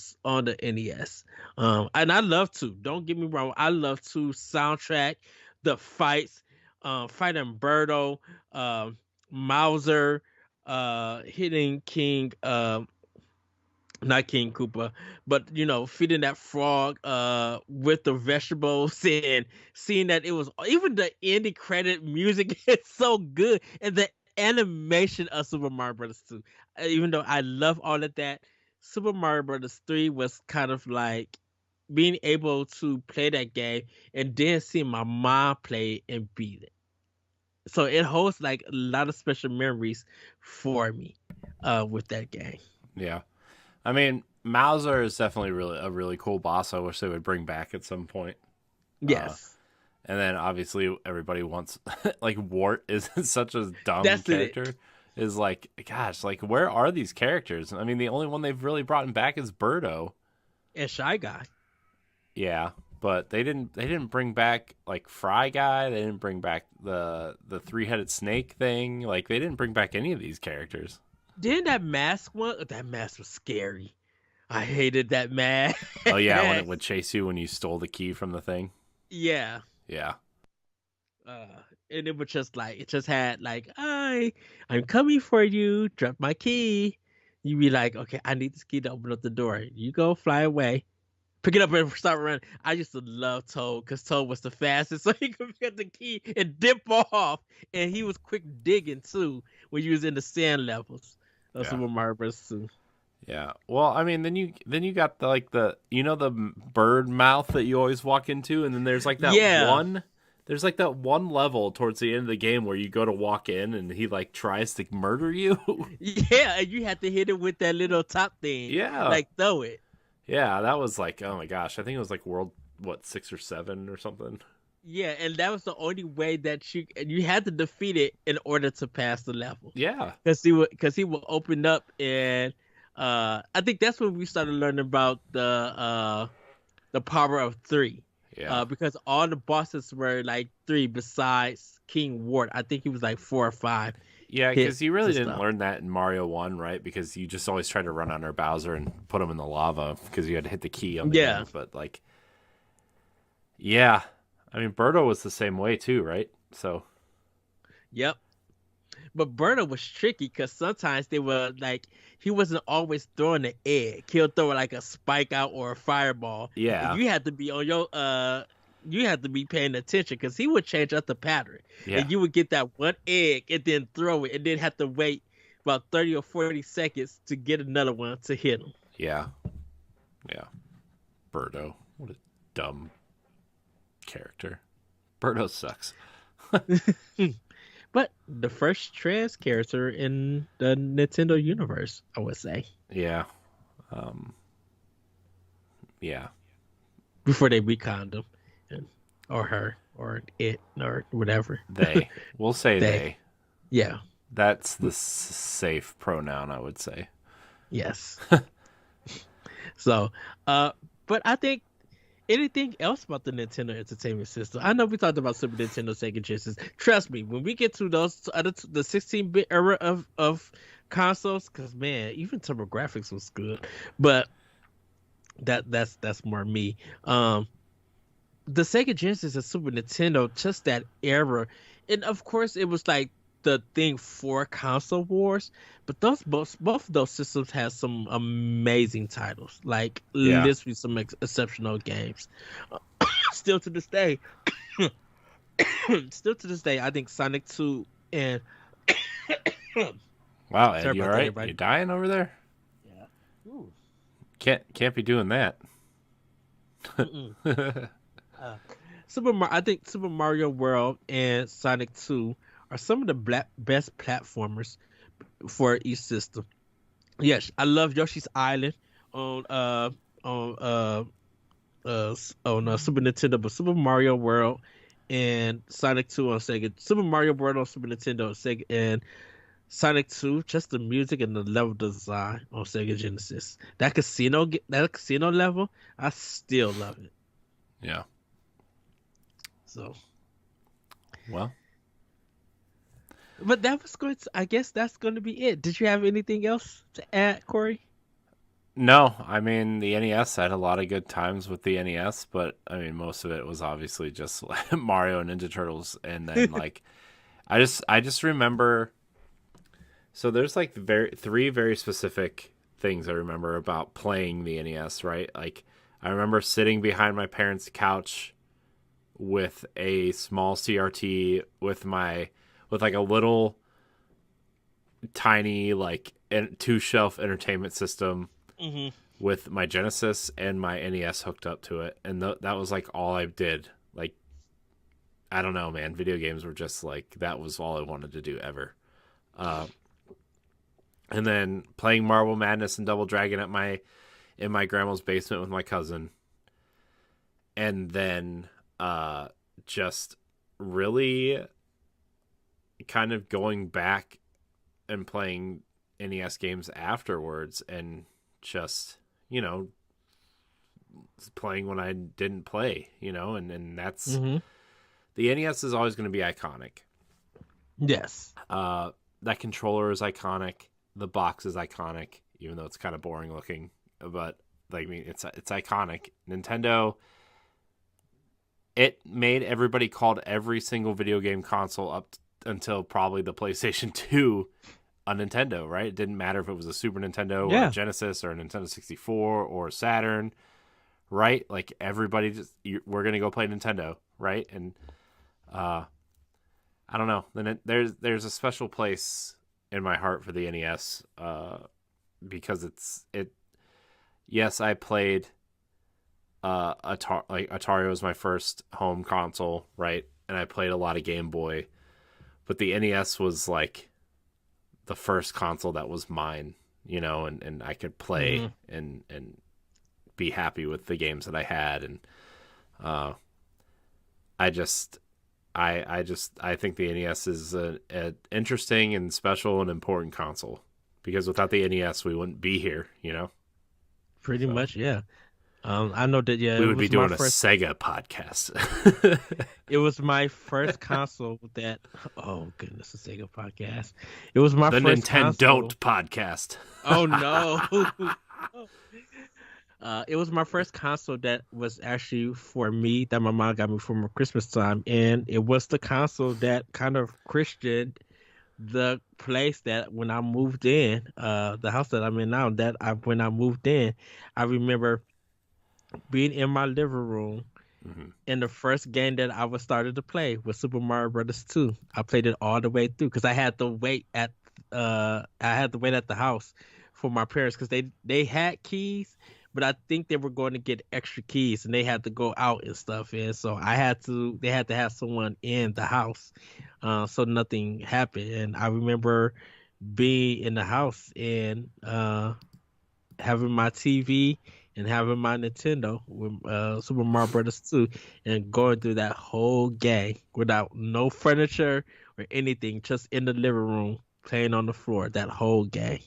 NES. And I love to. Don't get me wrong. I love to soundtrack, the fights, fighting Birdo, Mauser, hitting King, not King Koopa, but feeding that frog with the vegetables and seeing that it was even the ending credit music is so good and the animation of Super Mario Brothers 2. Even though I love all of that, Super Mario Brothers 3 was kind of like being able to play that game and then seeing my mom play and beat it. So it holds like a lot of special memories for me with that game. Yeah. I mean, Mauser is definitely a really cool boss. I wish they would bring back at some point. Yes. And then obviously everybody wants like Wart is such a dumb That's character. it. Is like, gosh, like where are these characters? I mean, the only one they've really brought back is Birdo. And Shy Guy. Yeah, but they didn't bring back like Fry Guy. They didn't bring back the three-headed snake thing. Like they didn't bring back any of these characters. Didn't that mask one? That mask was scary. I hated that mask. Oh yeah, when it would chase you when you stole the key from the thing. Yeah. Yeah. Uh, and it was just like it just had like, I'm coming for you. Drop my key. You be like, okay, I need this key to open up the door. You go fly away. Pick it up and start running. I used to love Toad because Toad was the fastest, so he could get the key and dip off. And he was quick digging too when you was in the sand levels of Yeah. Super Mario Bros. 2. Yeah. Well, I mean, then you got the bird mouth that you always walk into, and then there's like that Yeah. one level towards the end of the game where you go to walk in and he like tries to murder you. Yeah, and you had to hit it with that little top thing. Yeah. Like throw it. Yeah, that was like, oh my gosh, I think it was like World 6 or 7 or something. Yeah, and that was the only way that you had to defeat it in order to pass the level. Yeah. Because he would open up and I think that's when we started learning about the power of 3. Yeah. Because all the bosses were like 3 besides King Wart. I think he was like 4 or 5. Yeah, because you really to didn't stuff. learn that in Mario 1, right? Because you just always tried to run under Bowser and put him in the lava because you had to hit the key on the Yeah. end. But, like, yeah. I mean, Birdo was the same way too, right? So Yep. But Burner was tricky because sometimes they were like he wasn't always throwing the egg. He'll throw like a spike out or a fireball, and yeah, you had to be on your you had to be paying attention because he would change up the pattern, yeah, and you would get that one egg and then throw it, and then have to wait about 30 or 40 seconds to get another one to hit him. yeah, yeah. Birdo, what a dumb character. Birdo sucks. But the first trans character in the Nintendo universe, I would say, Yeah, um, yeah. before they reconned him, and, or her, or it, or whatever. They. We'll say They, they. yeah, That's the safe pronoun, I would say. yes. So, but I think anything else about the Nintendo Entertainment System? I know we talked about Super Nintendo, Sega Genesis. Trust me, when we get to those other the 16-bit era of consoles, because man, even TurboGrafx was good, but that's more me. The Sega Genesis and Super Nintendo, just that era, and of course it was like the thing for console wars, but those both of those systems had some amazing titles, like Yeah. literally some exceptional games. Still to this day, still to this day, I think Sonic 2 and Wow, Ed, sorry you about all that, right? everybody. You dying over there? Yeah. Ooh. Can't be doing that. Mm-mm. I think Super Mario World and Sonic 2 are some of the best platformers for each system. Yes, I love Yoshi's Island on on Super Nintendo, but Super Mario World and Sonic 2 on Sega. Super Mario World on Super Nintendo, Sega, and Sonic 2, just the music and the level design on Sega Genesis. That casino level, I still love it. Yeah. So, Well, but that was going to, I guess that's going to be it. Did you have anything else to add, Corey? no, I mean the NES had a lot of good times with the NES, but I mean most of it was obviously just like Mario and Ninja Turtles, and then like I just remember. So there's like three very specific things I remember about playing the NES, right? Like I remember sitting behind my parents' couch with a small CRT with like a little tiny like two shelf entertainment system Mm-hmm. with my Genesis and my NES hooked up to it, and that was like all I did. Like I don't know, man. Video games were just like that was all I wanted to do ever. Uh, and then playing Marble Madness and Double Dragon in my grandma's basement with my cousin, and then just really kind of going back and playing NES games afterwards, and just playing when I didn't play, and that's Mm-hmm. the NES is always going to be iconic. Yes. That controller is iconic. The box is iconic, even though it's kind of boring looking. But like, I mean, it's iconic. Nintendo. It made everybody called every single video game console up until probably the PlayStation 2 a Nintendo, right? It didn't matter if it was a Super Nintendo or a Genesis or a Nintendo 64 or a Saturn, right? Like everybody we're gonna go play Nintendo, right? And I don't know. Then there's a special place in my heart for the NES, because it. Yes, I played. Atari was my first home console, right? And I played a lot of Game Boy, but the NES was like the first console that was mine, and I could play and be happy with the games that I had, and I think the NES is an interesting and special and important console, because without the NES we wouldn't be here, Pretty much, yeah. I know that. Yeah, we it would be was my doing a first. Sega podcast. It was my first console that. Oh goodness, a Sega podcast. It was my The first Nintendo console. podcast. Oh no. It was my first console that was actually for me that my mom got me for my Christmas time, and it was the console that kind of Christian the place that when I moved in, the house that I'm in now. That I when I moved in, I remember being in my living room. Hmm. And the first game that I was started to play was Super Mario Brothers 2. I played it all the way through because I had to wait at the house for my parents because they had keys, but I think they were going to get extra keys and they had to go out and stuff. And so they had to have someone in the house, so nothing happened. And I remember being in the house and having my TV and having my Nintendo with Super Mario Brothers 2 and going through that whole game without no furniture or anything, just in the living room playing on the floor that whole game.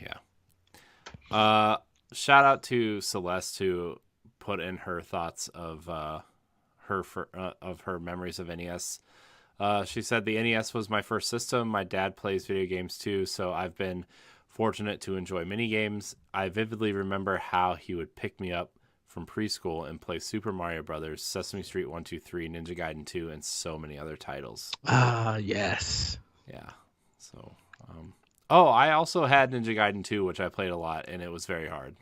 Yeah. Uh, Shout out to Celeste who put in her thoughts of of her memories of NES. She said the NES was my first system. My dad plays video games too, so I've been fortunate to enjoy mini games. I vividly remember how he would pick me up from preschool and play Super Mario Brothers, Sesame Street 1, 2, 3, Ninja Gaiden 2, and so many other titles. Ah, yes. Yeah. So, oh, I also had Ninja Gaiden 2, which I played a lot, and it was very hard.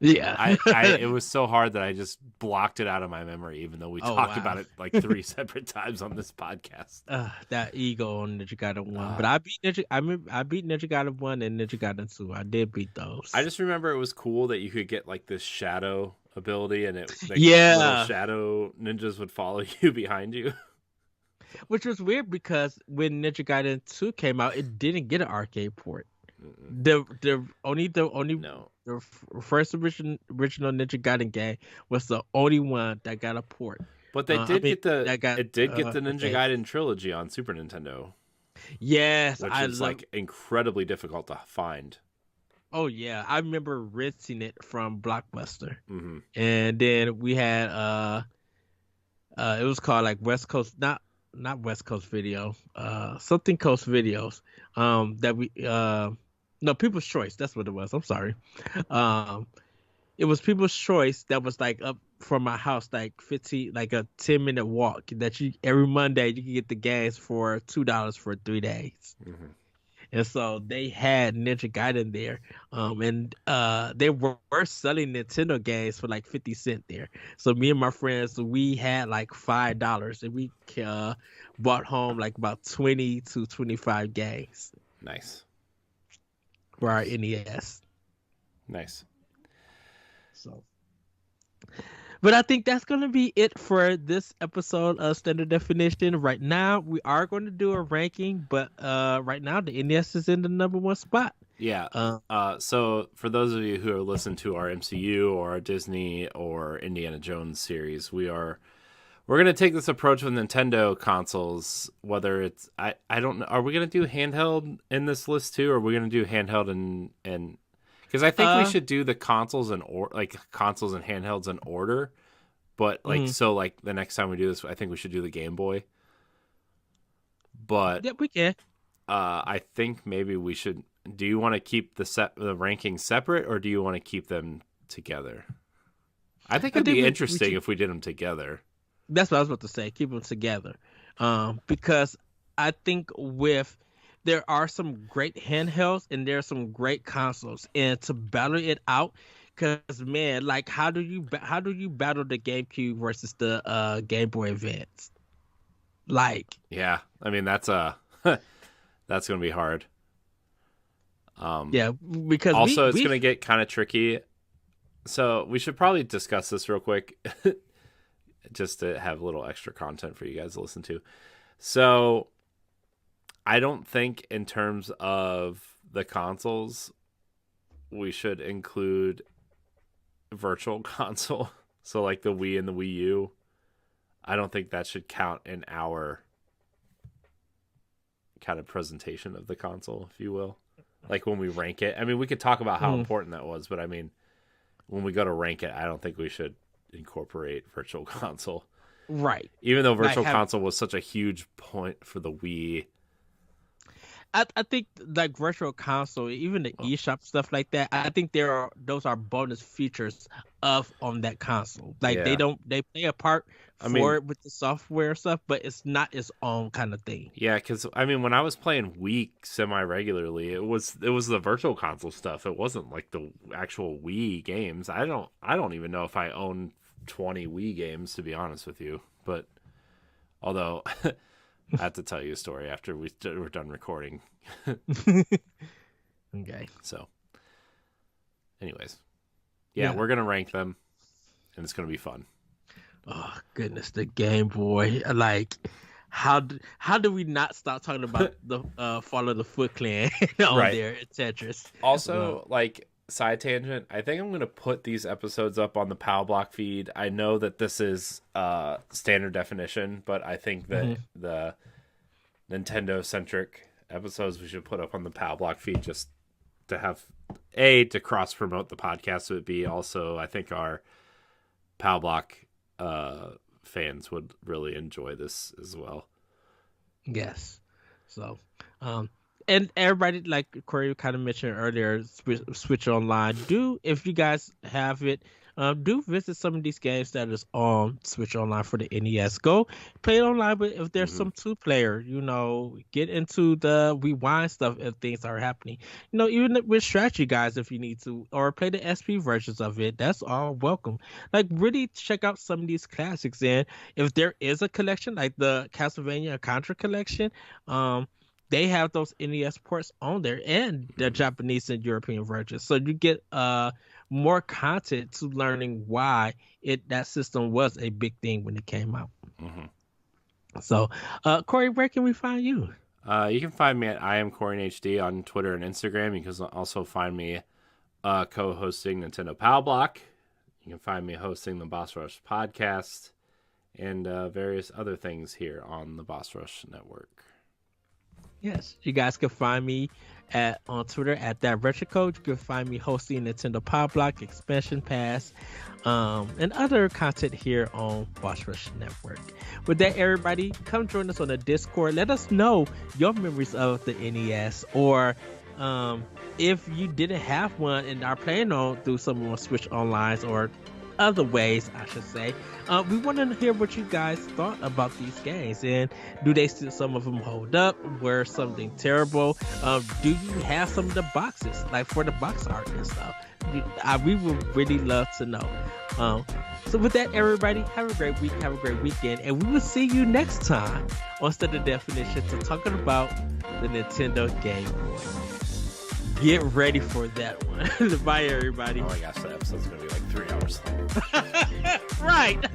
Yeah. It was so hard that I just blocked it out of my memory, even though we Oh, talked wow. about it like 3 separate times on this podcast. That ego on Ninja Gaiden 1. But I beat Ninja Gaiden 1 and Ninja Gaiden 2. I did beat I those. just remember it was cool that you could get like this shadow ability, and it like little Yeah. shadow ninjas would follow you behind you. Which was weird because when Ninja Gaiden 2 came out, it didn't get an arcade port. Mm-mm. The only No, first original Ninja Gaiden game was the only one that got a port. but they I did mean get the that got it did get the a Ninja game. Gaiden trilogy on Super Nintendo, Yes, which I is love. like incredibly difficult to find. Oh yeah, I remember renting it from Blockbuster, Hmm. and then we had it was called like West Coast, not West Coast Video, something Coast Videos, that we no People's Choice. That's what it was. I'm sorry. Um, it was People's Choice that was like up from my house, like 15, like a 10-minute walk. That you every Monday you can get the gas for $2 for 3 days. Hmm. And so they had Ninja Gaiden there, and they were selling Nintendo games for like 50 cents there. So me and my friends, we had like $5, and we bought home like about 20 to 25 games Nice, for our nice, NES. nice. So. But I think that's going to be it for this episode of Standard Definition. Right now, we are going to do a ranking, but right now the NES is in the number one spot. Yeah. Uh, So for those of you who have listened to our MCU or our Disney or Indiana Jones series, we're gonna take this approach with Nintendo consoles. Whether it's I don't know, are we gonna do handheld in this list too, or are we gonna do handheld and because I think we uh, should do the consoles like consoles and handhelds in order. But like mhm. so like the next time we do this, I think we should do the Game Boy. But Yeah, we can. I think maybe we should. Do you want to keep the rankings separate, or do you want to keep them together? I think I it'd think be we interesting should. if we did them together. That's what I was about to say. Keep them together, because I think with there are some great handhelds and there are some great consoles, and to battle it out, because man, like how do you battle the GameCube versus the Game Boy Advance? Like, Yeah, I mean that's that's gonna be hard. yeah, because Also, it's we gonna get kind of tricky. So we should probably discuss this real quick, just to have a little extra content for you guys to listen to. So I don't think in terms of the consoles we should include virtual console. So like the Wii and the Wii U. I don't think that should count in our kind of presentation of the console, if you will. Like when we rank it. I mean, we could talk about how mm, important that was, but I mean, when we go to rank it, I don't think we should incorporate virtual console. right, Even though like virtual have console was such a huge point for the Wii. I think like virtual console, even the eShop stuff like that, I think those are bonus features of on that console. Like Yeah. they play a part I for mean, it with the software stuff, but it's not its own kind of thing. yeah, because I mean, when I was playing Wii semi regularly, it was the virtual console stuff. It wasn't like the actual Wii games. I don't even know if I own 20 Wii games, to be honest with you. But although I have to tell you a story after we're done recording. Okay. So, anyways, yeah, Yeah. we're gonna rank them, and it's gonna be fun. Oh goodness, the Game Boy. Like, how do we not stop talking about the Fall of the Foot Clan on Right. there at Tetris? Also, like, side tangent, I think I'm gonna put these episodes up on the POW Block feed. I know that this is standard definition, but I think that the Nintendo centric episodes we should put up on the POW Block feed just to have to cross promote the podcast. Would be also, I think our POW Block fans would really enjoy this as well. Yes. So, and everybody, like Corey kind of mentioned earlier, Switch Online. If you guys have it, do visit some of these games that is on Switch Online for the NES. Go play it online, but if there's some two-player, get into the rewind stuff if things are happening. Even with strategy guys, if you need to, or play the SP versions of it, that's all welcome. Like, really check out some of these classics, and if there is a collection like the Castlevania and Contra collection, they have those NES ports on there and the Japanese and European versions, so you get more content to learning why that system was a big thing when it came out. So, Corey, where can we find you? You can find me at I am Corey HD on Twitter and Instagram. You can also find me co-hosting Nintendo POW Block. You can find me hosting the Boss Rush podcast and various other things here on the Boss Rush Network. Yes, you guys can find me on Twitter at that retro code. You can find me hosting Nintendo POW Block, Expansion Pass, and other content here on Boss Rush Network. With that, everybody, come join us on the Discord. Let us know your memories of the NES, or if you didn't have one and are planning on through some more Switch Online or other ways, I should say. We want to hear what you guys thought about these games, and do they still, some of them hold up? Were something terrible? Do you have some of the boxes, like for the box art and stuff? We would really love to know. So with that, everybody, have a great week, have a great weekend, and we will see you next time on Study the Definition to talking about the Nintendo Game Boy. Get ready for that one. Bye, everybody. Oh my gosh, that episode's going to be like 3 hours long. Right.